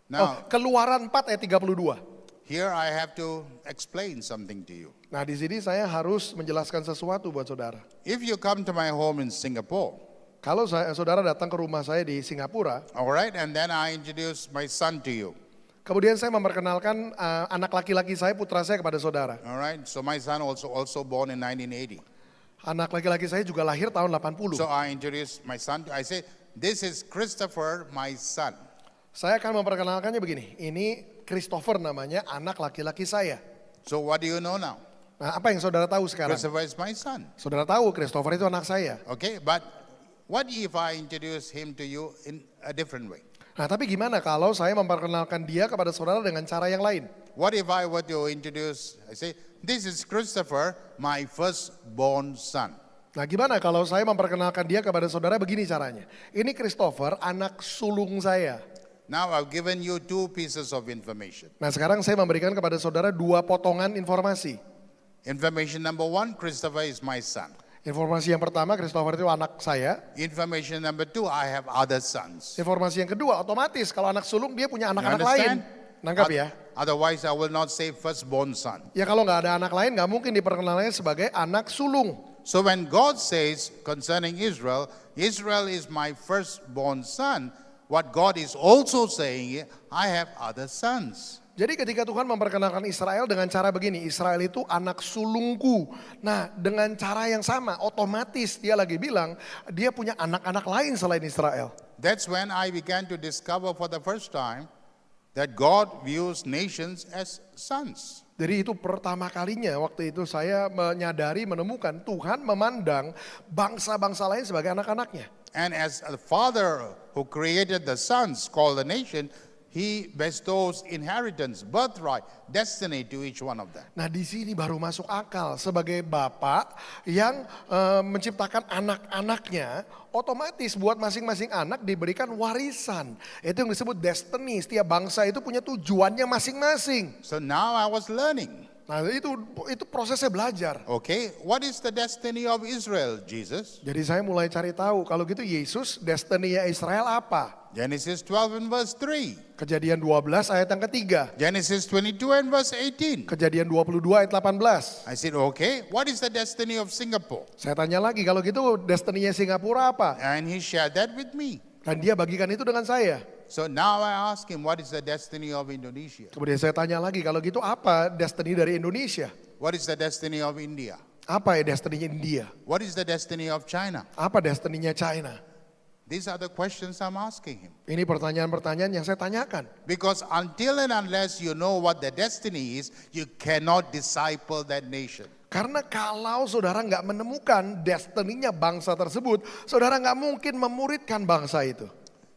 Now, Keluaran 4 ayat 32. here I have to explain something to you. Nah, di sini saya harus menjelaskan sesuatu buat saudara. If you come to my home in Singapore, Kalau saudara datang ke rumah saya di Singapura, all right, and then I introduce my son to you, kemudian saya memperkenalkan anak laki-laki saya, putra saya kepada saudara. all right. So my son also born in 1980. Anak laki-laki saya juga lahir tahun 80. So I introduce my son. I say, this is Christopher, my son. Saya akan memperkenalkannya begini. Ini Christopher namanya, anak laki-laki saya. So what do you know now? Nah, apa yang saudara tahu sekarang? Christopher is my son. Saudara tahu Christopher itu anak saya. Okay, but what if I introduce him to you in a different way? Nah, tapi gimana kalau saya memperkenalkan dia kepada saudara dengan cara yang lain? What if I were to introduce, I say, this is Christopher, my firstborn son. Nah, gimana kalau saya memperkenalkan dia kepada saudara begini caranya? Ini Christopher, anak sulung saya. Now I've given you two pieces of information. Nah, sekarang saya memberikan kepada saudara dua potongan informasi. Information number one, Christopher is my son. Informasi yang pertama, Christopher itu anak saya. Information number two, I have other sons. Informasi yang kedua, otomatis kalau anak sulung dia punya You anak-anak lain. understand? Nangkap ya? Otherwise, I will not say firstborn son. Ya kalau nggak ada anak lain, nggak mungkin diperkenalkannya sebagai anak sulung. So when God says concerning Israel, Israel is my firstborn son, what God is also saying, I have other sons. Jadi ketika Tuhan memperkenalkan Israel dengan cara begini, Israel itu anak sulungku. Nah, dengan cara yang sama, otomatis dia lagi bilang dia punya anak-anak lain selain Israel. That's when I began to discover for the first time that God views nations as sons. Jadi itu pertama kalinya waktu itu saya menyadari, menemukan Tuhan memandang bangsa-bangsa lain sebagai anak-anaknya. And as a father who created the sons called the nation, He bestows inheritance, birthright, destiny to each one of them. Nah, di sini baru masuk akal sebagai bapak yang menciptakan anak-anaknya, otomatis buat masing-masing anak diberikan warisan. Itu yang disebut destiny. Setiap bangsa itu punya tujuannya masing-masing. So now I was learning. Nah itu prosesnya belajar. Okay, what is the destiny of Israel, Jesus? Jadi saya mulai cari tahu, kalau gitu Yesus destiny-nya Israel apa? Genesis 12 and verse 3. Kejadian 12 ayat yang ketiga. Genesis 22 and verse 18. Kejadian 22 ayat 18. I said, okay, what is the destiny of Singapore? Saya tanya lagi, kalau gitu destiny-nya Singapura apa? And he shared that with me. Dan dia bagikan itu dengan saya. So now I ask him, what is the destiny of Indonesia? Kemudian saya tanya lagi, kalau gitu apa destiny dari Indonesia? What is the destiny of India? Apa ya destiny-nya India? What is the destiny of China? Apa destiny-nya China? These are the questions I'm asking him. Ini pertanyaan-pertanyaan yang saya tanyakan. Because until and unless you know what the destiny is, you cannot disciple that nation. Karena kalau saudara nggak menemukan destiny-nya bangsa tersebut, saudara nggak mungkin memuridkan bangsa itu.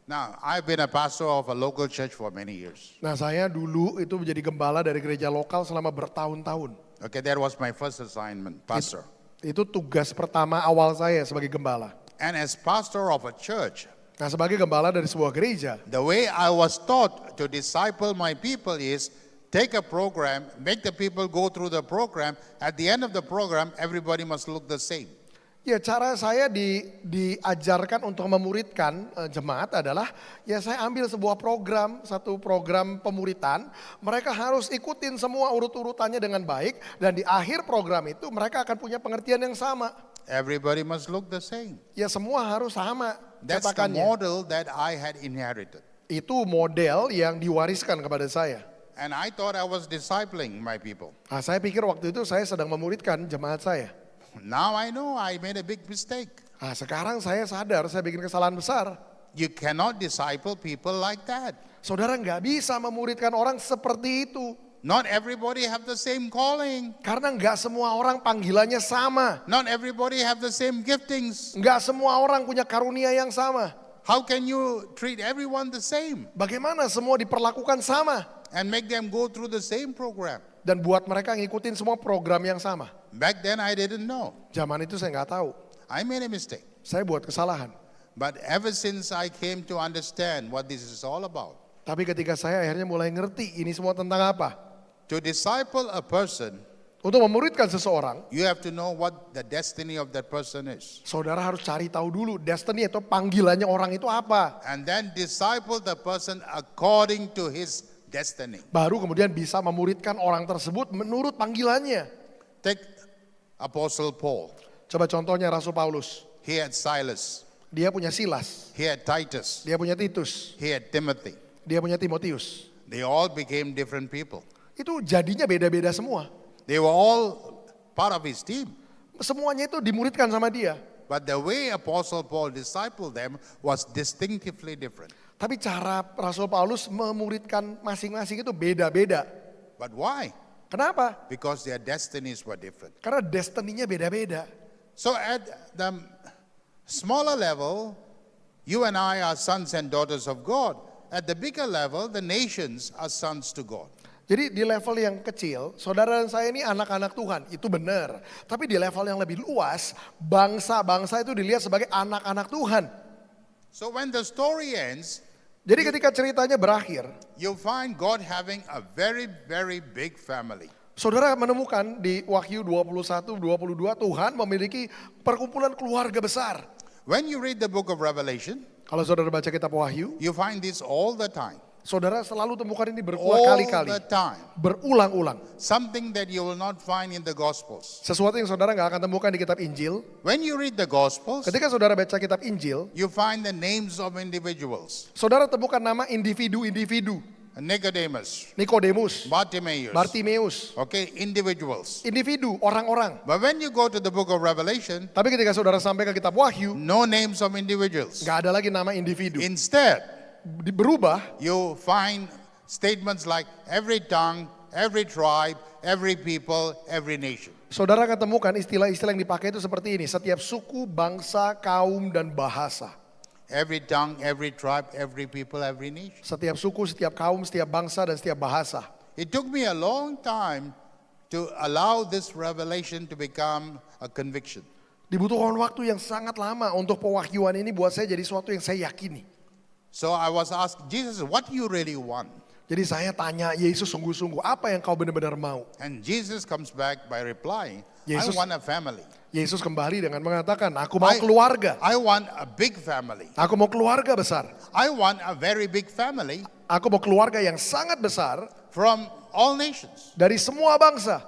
Now, I've been a pastor of a local church for many years. Nah saya dulu itu menjadi gembala dari gereja lokal selama bertahun-tahun. Okay, that was my first assignment, pastor. Itu tugas pertama awal saya sebagai gembala. And as pastor of a church, Nah sebagai gembala dari sebuah gereja, the way I was taught to disciple my people is take a program, make the people go through the program. At the end of the program, everybody must look the same. ya cara saya diajarkan untuk memuridkan jemaat adalah, ya saya ambil sebuah program, satu program pemuritan. Mereka harus ikutin semua urut-urutannya dengan baik. Dan di akhir program itu mereka akan punya pengertian yang sama. Everybody must look the same. Ya semua harus sama That's the cetakannya. model that I had inherited. Itu model yang diwariskan kepada saya. And I thought I was discipling my people. Nah, saya pikir waktu itu saya sedang memuridkan jemaat saya. Now I know I made a big mistake. Nah, sekarang saya sadar saya bikin kesalahan besar. You cannot disciple people like that. Saudara nggak bisa memuridkan orang seperti itu. Not everybody have the same calling. Karena nggak semua orang panggilannya sama. Not everybody have the same giftings. Nggak semua orang punya karunia yang sama. How can you treat everyone the same Bagaimana semua diperlakukan sama? and make them go through the same program? Dan buat mereka ngikutin semua program yang sama. Back then I didn't know. Zaman itu saya nggak tahu. I made a mistake. Saya buat kesalahan. But ever since I came to understand what this is all about, Tapi ketika saya akhirnya mulai ngerti ini semua tentang apa. to disciple a person, Untuk memuridkan seseorang, you have to know what the destiny of that person is. saudara harus cari tahu dulu destiny atau panggilannya orang itu apa. And then disciple the person according to his destiny. Baru kemudian bisa memuridkan orang tersebut menurut panggilannya. Take Apostle Paul. Coba contohnya Rasul Paulus. He had Silas. Dia punya Silas, He had Titus. dia punya Titus, He had Timothy. dia punya Timotius. They all became different people. Itu jadinya beda-beda semua. They were all part of his team. Semuanya itu dimuridkan sama dia. But the way Apostle Paul discipled them was distinctively different. Tapi cara Rasul Paulus memuridkan masing-masing itu beda-beda. But why? Kenapa? Because their destinies were different. Karena destiny-nya beda-beda. So at the smaller level, you and I are sons and daughters of God. At the bigger level, the nations are sons to God. Jadi di level yang kecil, saudara dan saya ini anak-anak Tuhan, itu benar. Tapi di level yang lebih luas, bangsa-bangsa itu dilihat sebagai anak-anak Tuhan. So when the story ends, Jadi ketika ceritanya berakhir, you find God having a very, very big family. saudara menemukan di Wahyu 21-22 Tuhan memiliki perkumpulan keluarga besar. When you read the book of Revelation, Kalau saudara baca kitab Wahyu, you find this all the time. saudara selalu temukan ini All berkali-kali, the time. berulang-ulang. Something that you will not find in the Gospels. Sesuatu yang saudara nggak akan temukan di kitab Injil. When you read the Gospels, Ketika saudara baca kitab Injil, you find the names of individuals. saudara temukan nama individu-individu. Nicodemus, Nikodemus, Bartimaeus. Bartimeus, Okay, individuals. individu, orang-orang. But when you go to the book of Revelation, Tapi ketika saudara sampai ke kitab Wahyu, no names of individuals. nggak ada lagi nama individu. Instead, Berubah, you find statements like every tongue, every tribe, every people, every nation. saudara akan temukan istilah-istilah yang dipakai itu seperti ini. Setiap suku, bangsa, kaum, dan bahasa. Every tongue, every tribe, every people, every nation. Setiap suku, setiap kaum, setiap bangsa, dan setiap bahasa. It took me a long time to allow this revelation to become a conviction. Dibutuhkan waktu yang sangat lama untuk pewahyuan ini buat saya jadi sesuatu yang saya yakini. So I was asked, Jesus, what do you really want? Jadi saya tanya Yesus sungguh-sungguh, apa yang kau benar-benar mau? And Jesus comes back by replying, I Yesus- want a family. Yesus kembali dengan mengatakan, aku mau keluarga. I want a big family. Aku mau keluarga besar. I want a very big family Aku mau keluarga yang sangat besar from all nations. dari semua bangsa.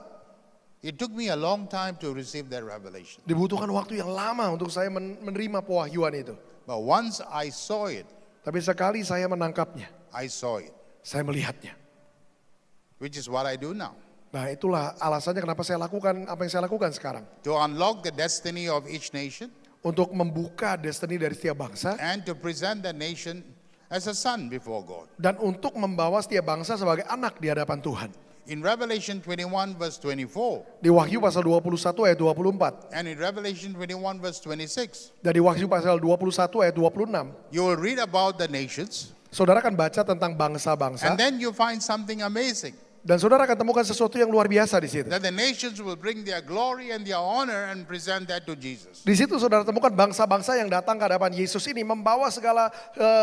It took me a long time to receive that revelation. Dibutuhkan waktu yang lama untuk saya menerima pewahyuan itu. But once I saw it, Tapi sekali saya menangkapnya, I saw it, saya melihatnya. which is what I do now. Nah itulah alasannya kenapa saya lakukan apa yang saya lakukan sekarang. To unlock the destiny of each nation Untuk membuka destiny dari setiap bangsa. and to present the nation as a son before God. Dan untuk membawa setiap bangsa sebagai anak di hadapan Tuhan. In Revelation 21 verse 24 Di Wahyu pasal 21 ayat 24. and in Revelation 21 verse 26, Dan di Wahyu pasal 21 ayat 26. you will read about the nations Saudara akan baca tentang bangsa-bangsa. and then you find something amazing. Dan saudara akan temukan sesuatu yang luar biasa di situ. That the nations will bring their glory and their honor and present that to Jesus. Di situ saudara temukan bangsa-bangsa yang datang ke hadapan Yesus ini membawa segala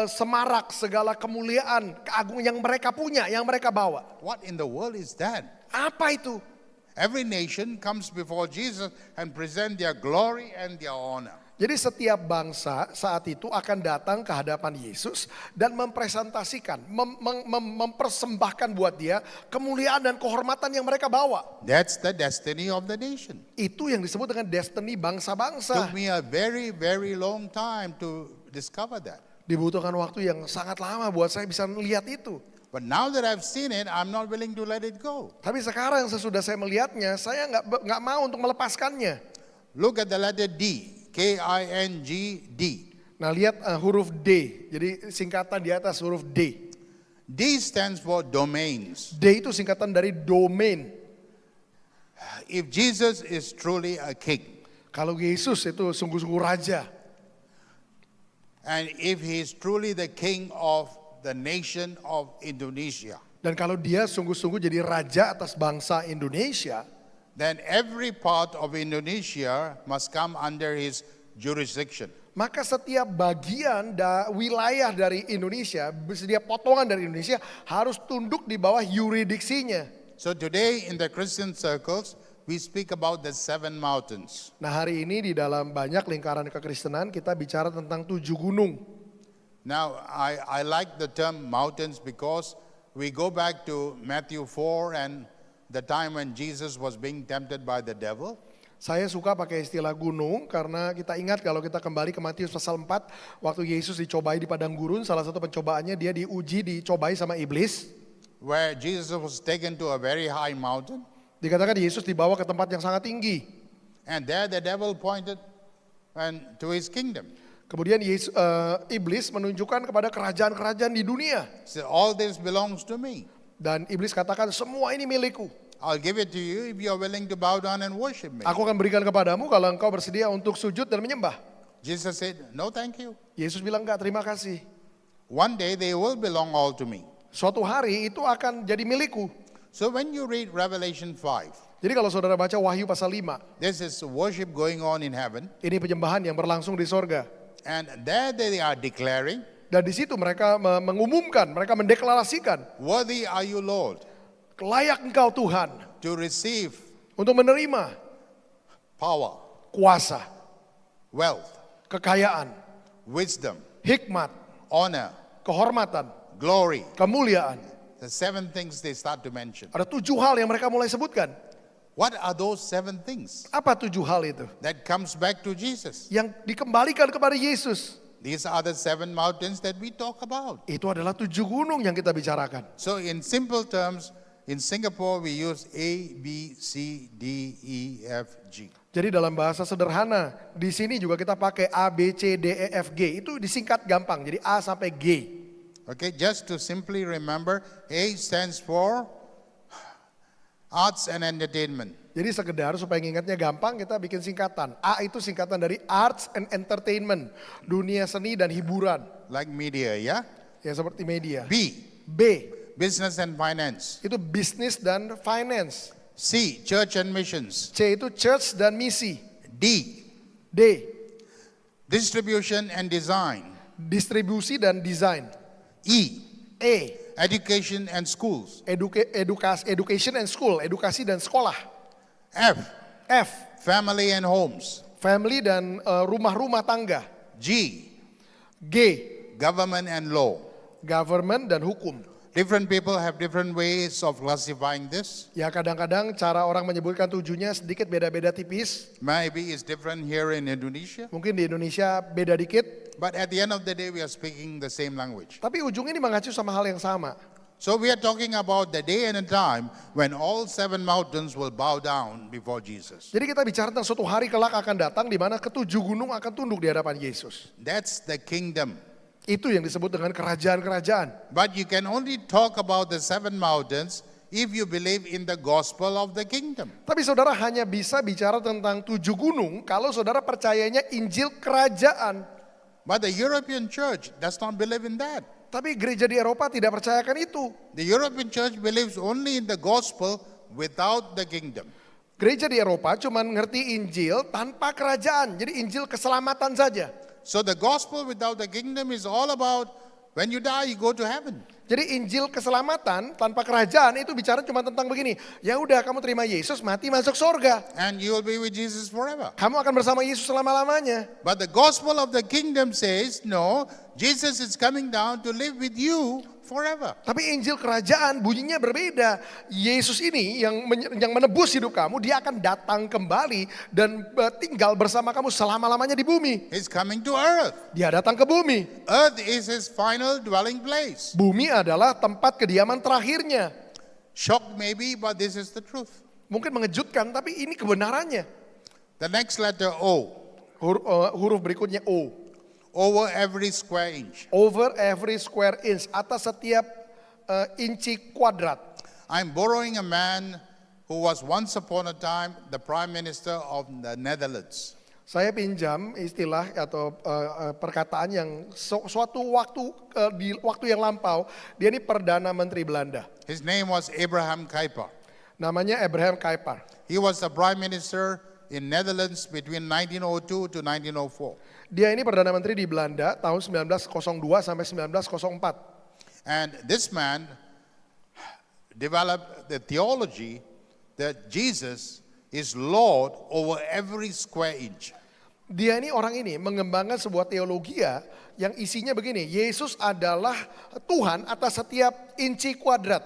semarak, segala kemuliaan, keagungan yang mereka punya, yang mereka bawa. What in the world is that? Apa itu? Every nation comes before Jesus and present their glory and their honor. Jadi setiap bangsa saat itu akan datang ke hadapan Yesus dan mempresentasikan, mempersembahkan buat dia kemuliaan dan kehormatan yang mereka bawa. That's the destiny of the nation. Itu yang disebut dengan destiny bangsa-bangsa. Took me a very, very long time to discover that. Dibutuhkan waktu yang sangat lama buat saya bisa melihat itu. But now that I've seen it, I'm not willing to let it go. Tapi sekarang sesudah saya melihatnya, saya nggak mau untuk melepaskannya. Look at the letter D, K-I-N-G-D. Nah lihat huruf D, jadi singkatan di atas huruf D. D stands for domains. D itu singkatan dari domain. If Jesus is truly a king, Kalau Yesus itu sungguh-sungguh raja. and if he is truly the king of the nation of Indonesia, Dan kalau dia sungguh-sungguh jadi raja atas bangsa Indonesia, then every part of Indonesia must come under his jurisdiction. maka setiap bagian wilayah dari Indonesia, setiap potongan dari Indonesia harus tunduk di bawah yuridiksinya. So today in the Christian circles, we speak about the 7 mountains. Nah hari ini di dalam banyak lingkaran kekristenan kita bicara tentang 7 gunung. Now, I like the term mountains because we go back to Matthew 4 and the time when Jesus was being tempted by the devil. Saya suka pakai istilah gunung karena kita ingat kalau kita kembali ke Matius pasal 4, waktu Yesus dicobai di padang gurun, salah satu pencobaannya dia dicobai sama iblis. Where Jesus was taken to a very high mountain. Dikatakan Yesus dibawa ke tempat yang sangat tinggi. And there the devil pointed to his kingdom. Kemudian iblis menunjukkan kepada kerajaan-kerajaan di dunia. He said, all this belongs to me. Dan iblis katakan semua ini milikku. I'll give it to you if you're willing to bow down and worship me. Aku akan berikan kepadamu kalau engkau bersedia untuk sujud dan menyembah. Jesus said, no thank you. Yesus bilang enggak, terima kasih. One day they will belong all to me. Suatu hari itu akan jadi milikku. So when you read Revelation 5, Jadi kalau saudara baca Wahyu pasal 5, this is worship going on in heaven. ini penyembahan yang berlangsung di sorga. And there they are declaring, Dan di situ mereka mengumumkan, mereka mendeklarasikan, worthy are you, Lord, layak engkau Tuhan to receive untuk menerima power, kuasa, wealth, kekayaan, wisdom, hikmat, honor, kehormatan, glory. kemuliaan. The 7 things they start to mention. Ada 7 hal yang mereka mulai sebutkan. What are those 7 things? Apa 7 hal itu? That comes back to Jesus. Yang dikembalikan kepada Yesus. These are the 7 mountains that we talk about. Itu adalah 7 gunung yang kita bicarakan. So in simple terms, in Singapore we use A, B, C, D, E, F, G. Jadi dalam bahasa sederhana, di sini juga kita pakai A, B, C, D, E, F, G. Itu disingkat gampang, jadi A sampai G. Okay, just to simply remember, A stands for arts and entertainment. Jadi sekedar supaya ingatnya gampang, kita bikin singkatan. A itu singkatan dari arts and entertainment, dunia seni dan hiburan. Like media, yeah? Ya seperti media. B, B, business and finance. itu bisnis dan finance. C, church and missions. C itu church dan misi. D, D, distribution and design. distribusi dan desain. E, E, education and schools. Education and school, edukasi dan sekolah. F, F, family and homes. family dan rumah-rumah tangga. G, G, government and law. government dan hukum. Different people have different ways of classifying this. Ya kadang-kadang cara orang menyebutkan tujuhnya sedikit beda-beda tipis. Maybe it's different here in Indonesia. Mungkin di Indonesia beda dikit. But at the end of the day, we are speaking the same language. Tapi ujungnya ini mengacu sama hal yang sama. So we are talking about the day and a time when all 7 mountains will bow down before Jesus. Jadi kita bicara tentang suatu hari kelak akan datang di mana ketujuh gunung akan tunduk di hadapan Yesus. That's the kingdom. Itu yang disebut dengan kerajaan-kerajaan. But you can only talk about the 7 mountains if you believe in the gospel of the kingdom. Tapi saudara hanya bisa bicara tentang 7 gunung kalau saudara percayanya Injil kerajaan. But the European church does not believe in that. Tapi gereja di Eropa tidak percayakan itu. The European church believes only in the gospel without the kingdom. Gereja di Eropa cuma ngerti Injil tanpa kerajaan. Jadi Injil keselamatan saja. So the gospel without the kingdom is all about when you die you go to heaven. Jadi Injil keselamatan tanpa kerajaan itu bicara cuma tentang begini. Ya udah kamu terima Yesus, mati masuk surga. And you will be with Jesus forever. Kamu akan bersama Yesus selama-lamanya. But the gospel of the kingdom says, no, Jesus is coming down to live with you forever. Tapi Injil kerajaan bunyinya berbeda. Yesus ini yang menebus hidup kamu, dia akan datang kembali dan tinggal bersama kamu selama-lamanya di bumi. He's coming to earth. Dia datang ke bumi. Earth is his final dwelling place. Bumi adalah tempat kediaman terakhirnya. Shocked maybe, but this is the truth. Mungkin mengejutkan, tapi ini kebenarannya. The next letter O. Huruf berikutnya O. Over every square inch. Over every square inch, atas setiap inci kuadrat. I'm borrowing a man who was once upon a time the Prime Minister of the Netherlands. Saya pinjam istilah atau perkataan yang suatu waktu di waktu yang lampau, dia ini Perdana Menteri Belanda. His name was Abraham Kuyper. Namanya Abraham Kuyper. He was the Prime Minister in Netherlands between 1902 to 1904. Dia ini Perdana Menteri di Belanda tahun 1902 sampai 1904. And this man developed the theology that Jesus is Lord over every square inch. Dia ini orang ini mengembangkan sebuah teologi yang isinya begini, Yesus adalah Tuhan atas setiap inci kuadrat.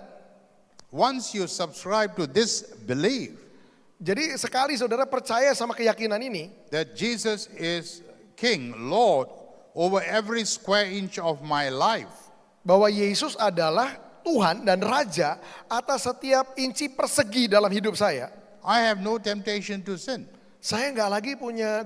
Once you subscribe to this belief, jadi sekali saudara percaya sama keyakinan ini, that Jesus is King, Lord over every square inch of my life, bahwa Yesus adalah Tuhan dan Raja atas setiap inci persegi dalam hidup saya, I have no temptation to sin. saya nggak lagi punya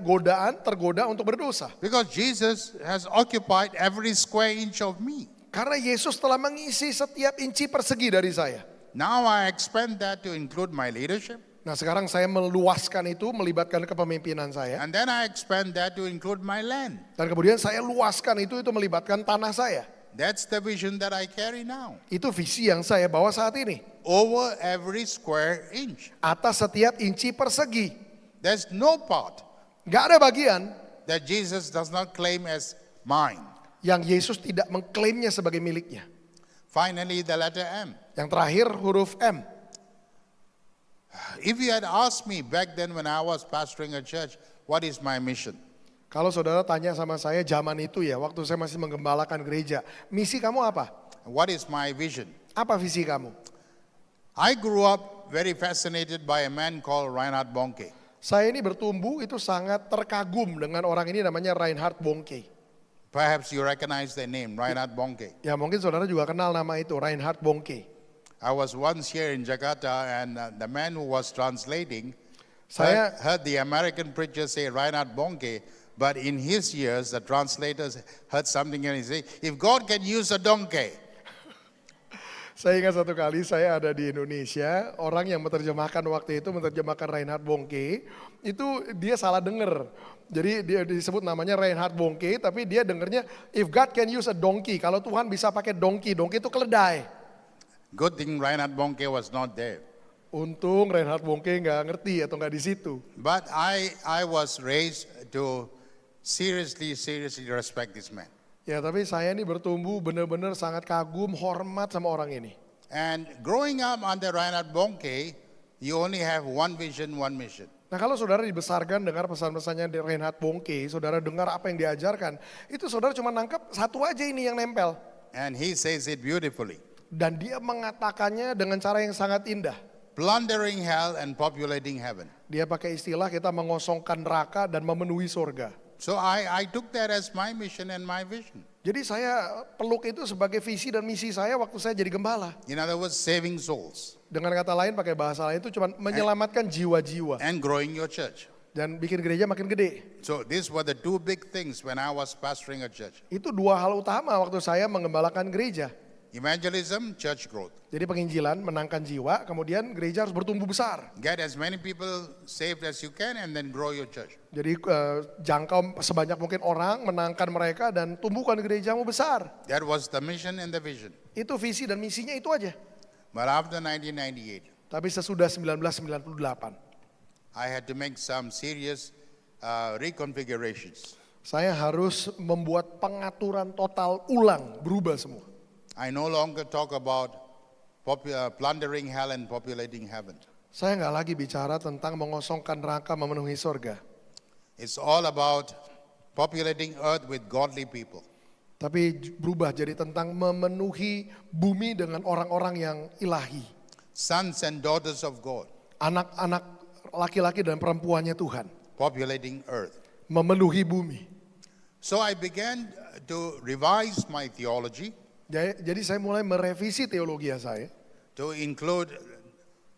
tergoda untuk berdosa. Because Jesus has occupied every square inch of me. Karena Yesus telah mengisi setiap inci persegi dari saya. Now I expand that to include my leadership. Nah sekarang saya meluaskan itu, melibatkan kepemimpinan saya. And then I expand that to include my land. Dan kemudian saya luaskan itu melibatkan tanah saya. That's the vision that I carry now. Itu visi yang saya bawa saat ini. Over every square inch. Atas setiap inci persegi. There's no part Gak ada bagian that Jesus does not claim as mine. yang Yesus tidak mengklaimnya sebagai miliknya. Finally, the letter M. Yang terakhir huruf M. If you had asked me back then when I was pastoring a church, what is my mission? Kalau saudara tanya sama saya zaman itu ya, waktu saya masih menggembalakan gereja, misi kamu apa? What is my vision? Apa visi kamu? I grew up very fascinated by a man called Reinhard Bonnke. Saya ini bertumbuh itu sangat terkagum dengan orang ini namanya Reinhard Bonnke. Perhaps you recognize the name, Reinhard Bonnke. Ya mungkin saudara juga kenal nama itu, Reinhard Bonnke. I was once here in Jakarta and the man who was translating Saya heard the American preacher say Reinhard Bonnke, but in his ears the translators heard something and he said, if God can use a donkey. Saya ingat satu kali saya ada di Indonesia, orang yang menerjemahkan waktu itu menerjemahkan Reinhard Bonnke, itu dia salah dengar. Jadi dia disebut namanya Reinhard Bonnke, tapi dia dengarnya if God can use a donkey, kalau Tuhan bisa pakai donkey itu keledai. Good thing Reinhard Bonnke was not there. Untung Reinhard Bonnke nggak ngerti atau nggak di situ. But I was raised to seriously respect this man. Ya, tapi saya ini bertumbuh benar-benar sangat kagum, hormat sama orang ini. And growing up under Reinhard Bonnke, you only have one vision, one mission. Nah, kalau saudara dibesarkan dengar pesan-pesannya dari Reinhard Bonnke, saudara dengar apa yang diajarkan, itu saudara cuma nangkep satu aja ini yang nempel. And he says it beautifully. Dan dia mengatakannya dengan cara yang sangat indah. Plundering hell and populating heaven. Dia pakai istilah kita mengosongkan neraka dan memenuhi surga. So I took that as my mission and my vision. Jadi saya peluk itu sebagai visi dan misi saya waktu saya jadi gembala. In other words, saving souls Dengan kata lain, pakai bahasa lain itu cuma menyelamatkan jiwa-jiwa. and growing your church. Dan bikin gereja makin gede. So these were the two big things when I was pastoring a church. Itu dua hal utama waktu saya mengembalakan gereja. Evangelism, church growth. Jadi penginjilan menangkan jiwa, kemudian gereja harus bertumbuh besar. Get as many people saved as you can and then grow your church. Jadi jangkau sebanyak mungkin orang, menangkan mereka dan tumbuhkan gerejamu besar. That was the mission and the vision. Itu visi dan misinya itu aja. But after 1998, Tapi sesudah 1998, I had to make some serious reconfigurations. saya harus membuat pengaturan total ulang, berubah semua. I no longer talk about plundering hell and populating heaven. Saya nggak lagi bicara tentang mengosongkan neraka memenuhi surga. It's all about populating earth with godly people. Tapi berubah jadi tentang memenuhi bumi dengan orang-orang yang ilahi. Sons and daughters of God, Anak-anak laki-laki dan perempuannya Tuhan. populating earth. Memenuhi bumi. So I began to revise my theology Jadi saya mulai merevisi teologi saya. to include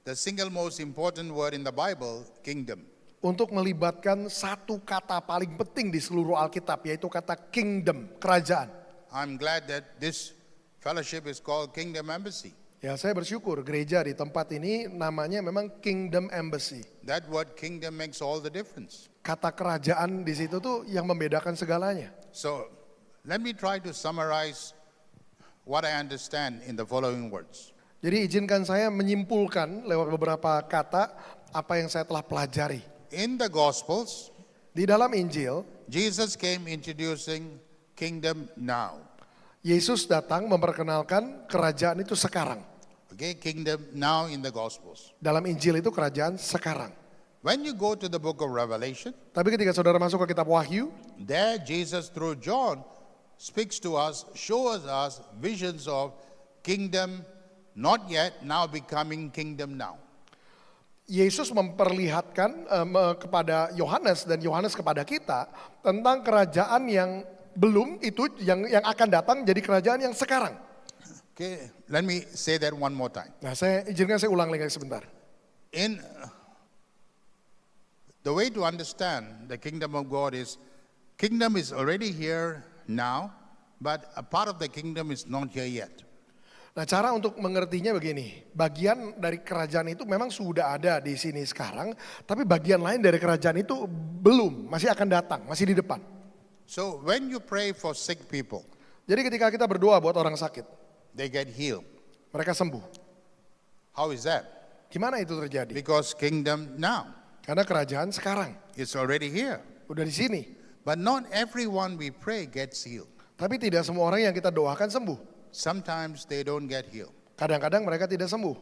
the single most important word in the Bible, kingdom. Untuk melibatkan satu kata paling penting di seluruh Alkitab, yaitu kata kingdom, kerajaan. I'm glad that this fellowship is called Kingdom Embassy. Ya, saya bersyukur gereja di tempat ini namanya memang Kingdom Embassy. That word kingdom makes all the difference. Kata kerajaan di situ tuh yang membedakan segalanya. So let me try to summarize what I understand in the following words. Jadi izinkan saya menyimpulkan lewat beberapa kata apa yang saya telah pelajari. In the Gospels, Di dalam Injil, Jesus came introducing kingdom now. Yesus datang memperkenalkan kerajaan itu sekarang. Okay, kingdom now in the Gospels. Dalam Injil itu kerajaan sekarang. When you go to the book of Revelation, Tapi ketika saudara masuk ke kitab Wahyu, there Jesus through John speaks to us, shows us visions of kingdom not yet, now becoming kingdom now. Yesus memperlihatkan kepada Yohanes dan Yohanes kepada kita tentang kerajaan yang belum itu yang akan datang jadi kerajaan yang sekarang. Okay, let me say that one more time. Nah, saya izinkan saya ulang lagi sebentar. In the way to understand the kingdom of God is kingdom is already here now, but a part of the kingdom is not here yet. Nah, cara untuk mengertinya begini, bagian dari kerajaan itu memang sudah ada di sini sekarang, tapi bagian lain dari kerajaan itu belum, masih akan datang, masih di depan. So when you pray for sick people, Jadi ketika kita berdoa buat orang sakit, they get healed. mereka sembuh. How is that? Gimana itu terjadi? Because kingdom now Karena kerajaan sekarang, is already here. udah di sini. But not everyone we pray gets healed. Tapi tidak semua orang yang kita doakan sembuh. Sometimes they don't get healed. Kadang-kadang mereka tidak sembuh.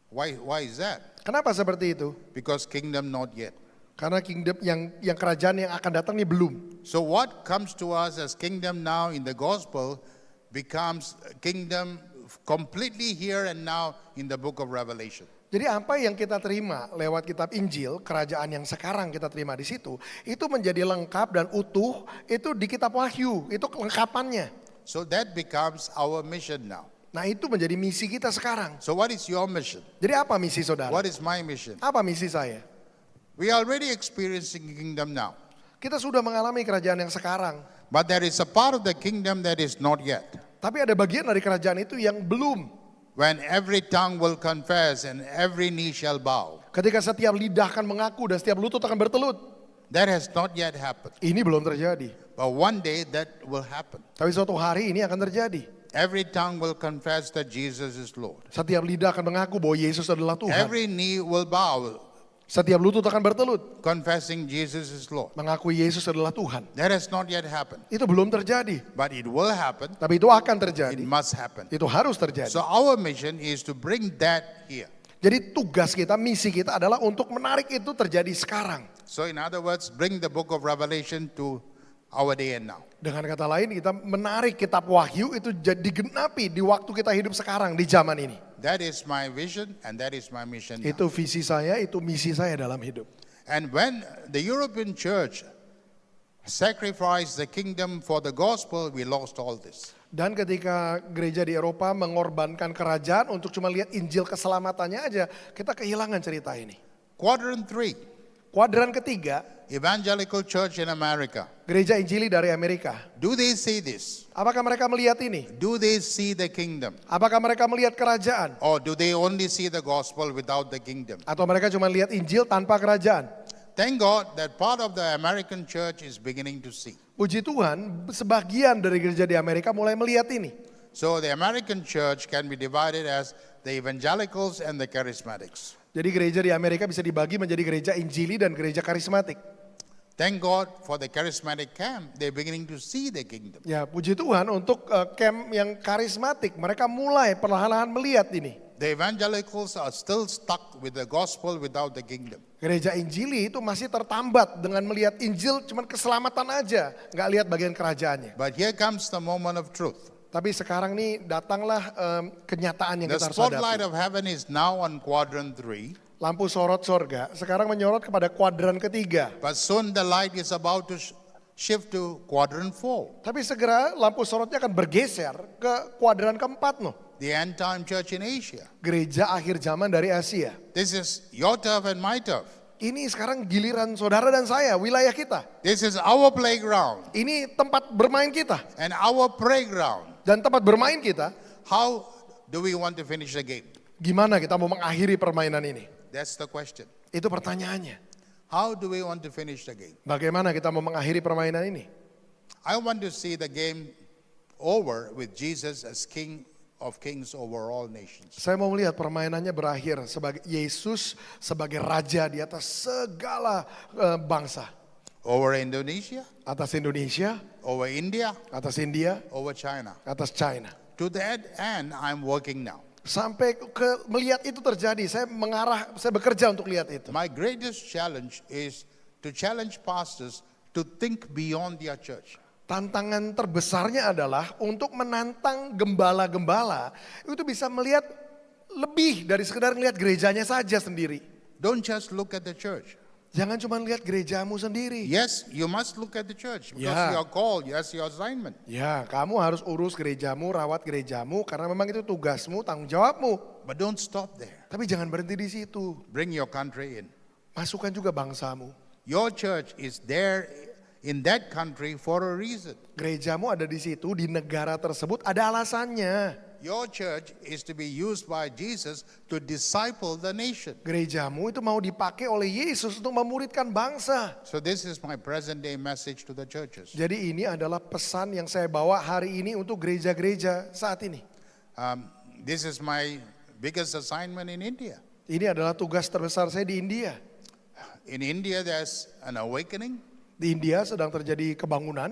Why is that? Kenapa seperti itu? Because kingdom not yet. Karena kingdom yang kerajaan yang akan datang ini belum. So what comes to us as kingdom now in the gospel becomes kingdom completely here and now in the book of Revelation. Jadi apa yang kita terima lewat kitab Injil, kerajaan yang sekarang kita terima di situ, itu menjadi lengkap dan utuh itu di kitab Wahyu, itu kelengkapannya. So that becomes our mission now. Nah, itu menjadi misi kita sekarang. So what is your mission? Jadi apa misi saudara? What is my mission? Apa misi saya? We are already experiencing kingdom now. Kita sudah mengalami kerajaan yang sekarang. But there is a part of the kingdom that is not yet. Tapi ada bagian dari kerajaan itu yang belum. When every tongue will confess and every knee shall bow. Ketika setiap lidah akan mengaku dan setiap lutut akan bertelut. That has not yet happened. Ini belum terjadi. But one day that will happen. Tapi suatu hari ini akan terjadi. Every tongue will confess that Jesus is Lord. Setiap lidah akan mengaku bahwa Yesus adalah Tuhan. Every knee will bow Setiap lutut akan bertelut. confessing Jesus is Lord. Mengakui Yesus adalah Tuhan. That has not yet happened, Itu belum terjadi. but it will happen. Tapi itu akan It terjadi. must happen. Itu harus terjadi. So our mission is to bring that here. Jadi tugas kita, misi kita adalah untuk menarik itu terjadi sekarang. So in other words, bring the book of Revelation to our day and now. Dengan kata lain, kita menarik kitab Wahyu itu jadi digenapi di waktu kita hidup sekarang, di zaman ini. That is my vision and that is my mission now. Itu visi saya, itu misi saya dalam hidup. And when the European church sacrificed the kingdom for the gospel, we lost all this. Dan ketika gereja di Eropa mengorbankan kerajaan untuk cuma lihat Injil keselamatannya aja, kita kehilangan cerita ini. Quadrant 3, Kuadran ketiga, evangelical church in America. gereja Injili dari Amerika. Do they see this? Apakah mereka melihat ini? Do they see the kingdom? Apakah mereka melihat kerajaan? Or do they only see the gospel without the kingdom? Atau mereka cuma lihat Injil tanpa kerajaan? Thank God that part of the American church is beginning to see. Puji Tuhan, sebagian dari gereja di Amerika mulai melihat ini. So the American church can be divided as the evangelicals and the charismatics. Jadi gereja di Amerika bisa dibagi menjadi gereja Injili dan gereja karismatik. Thank God for the charismatic camp. They're beginning to see the kingdom. Ya, puji Tuhan untuk camp yang karismatik, mereka mulai perlahan-lahan melihat ini. The evangelicals are still stuck with the gospel without the kingdom. Gereja Injili itu masih tertambat dengan melihat Injil cuman keselamatan aja, nggak lihat bagian kerajaannya. But here comes the moment of truth. Tapi sekarang nih datanglah kenyataan yang The kita harus spotlight hadapi. of heaven is now on quadrant 3, Lampu sorot sorga sekarang menyorot kepada kuadran ketiga. but soon the light is about to shift to quadrant 4, Tapi segera lampu sorotnya akan bergeser ke kuadran keempat loh. the end time church in Asia. Gereja akhir zaman dari Asia. This is your turf and my turf. Ini sekarang giliran saudara dan saya, wilayah kita. This is our playground Ini tempat bermain kita. and our playground. Dan tempat bermain kita, How do we want to finish the game? gimana kita mau mengakhiri permainan ini? That's the question. Itu pertanyaannya. How do we want to finish the game? Bagaimana kita mau mengakhiri permainan ini? I want to see the game over with Jesus as King of Kings over all nations. Saya mau melihat permainannya berakhir sebagai Yesus sebagai raja di atas segala bangsa. Over Indonesia, Atas Indonesia, over India, atas India, over China. atas China. To that end, I'm working now. Sampai ke melihat itu terjadi, saya bekerja untuk lihat itu. My greatest challenge is to challenge pastors to think beyond their church. Tantangan terbesarnya adalah untuk menantang gembala-gembala itu bisa melihat lebih dari sekedar melihat gerejanya saja sendiri. Don't just look at the church. Jangan cuma lihat gerejamu sendiri. Yes, you must look at the church because Yeah. you are called, that's your assignment. Ya, kamu harus urus gerejamu, rawat gerejamu karena memang itu tugasmu, tanggung jawabmu. But don't stop there. Tapi jangan berhenti di situ. Bring your country in. Masukkan juga bangsamu. Your church is there in that country for a reason. Gerejamu ada di situ, di negara tersebut ada alasannya. Your church is to be used by Jesus to disciple the nation. Gerejamu itu mau dipakai oleh Yesus untuk memuridkan bangsa. So this is my present day message to the churches. Jadi ini adalah pesan yang saya bawa hari ini untuk gereja-gereja saat ini. This is my biggest assignment in India. Ini adalah tugas terbesar saya di India. In India, there's an awakening Di India sedang terjadi kebangunan.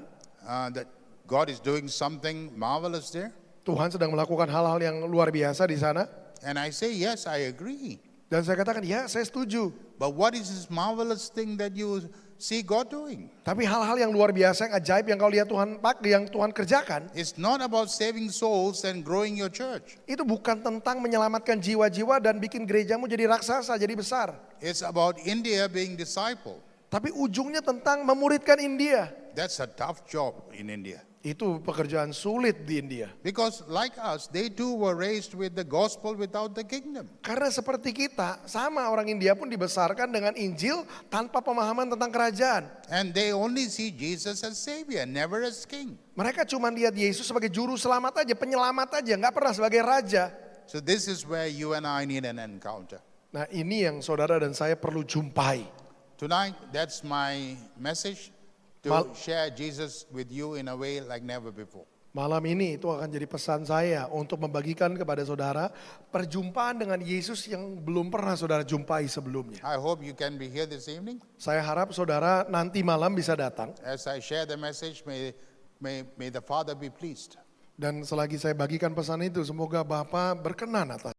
that God is doing something marvelous there. Tuhan sedang melakukan hal-hal yang luar biasa di sana. And I say, yes, I agree. Dan saya katakan, ya saya setuju. But what is this marvelous thing that you see God doing? Tapi hal-hal yang luar biasa, yang ajaib yang kau lihat Tuhan pakai, yang Tuhan kerjakan, It's not about saving souls and growing your church. itu bukan tentang menyelamatkan jiwa-jiwa dan bikin gerejamu jadi raksasa, jadi besar. It's about India being discipled. Tapi ujungnya tentang memuridkan India. That's a tough job in India. Itu pekerjaan sulit di India. Because like us, they too were raised with the gospel without the kingdom. Karena seperti kita, sama orang India pun dibesarkan dengan Injil tanpa pemahaman tentang kerajaan. And they only see Jesus as Savior, never as King. Mereka cuma lihat Yesus sebagai juru selamat aja, penyelamat aja, nggak pernah sebagai raja. So this is where you and I need an encounter. Nah ini yang saudara dan saya perlu jumpai. Tonight, that's my message to Mal- share Jesus with you in a way like never before. Malam ini itu akan jadi pesan saya untuk membagikan kepada saudara perjumpaan dengan Yesus yang belum pernah saudara jumpai sebelumnya. I hope you can be here this evening. Saya harap saudara nanti malam bisa datang. As I share the message, may the Father be pleased. Dan selagi saya bagikan pesan itu, semoga Bapa berkenan atas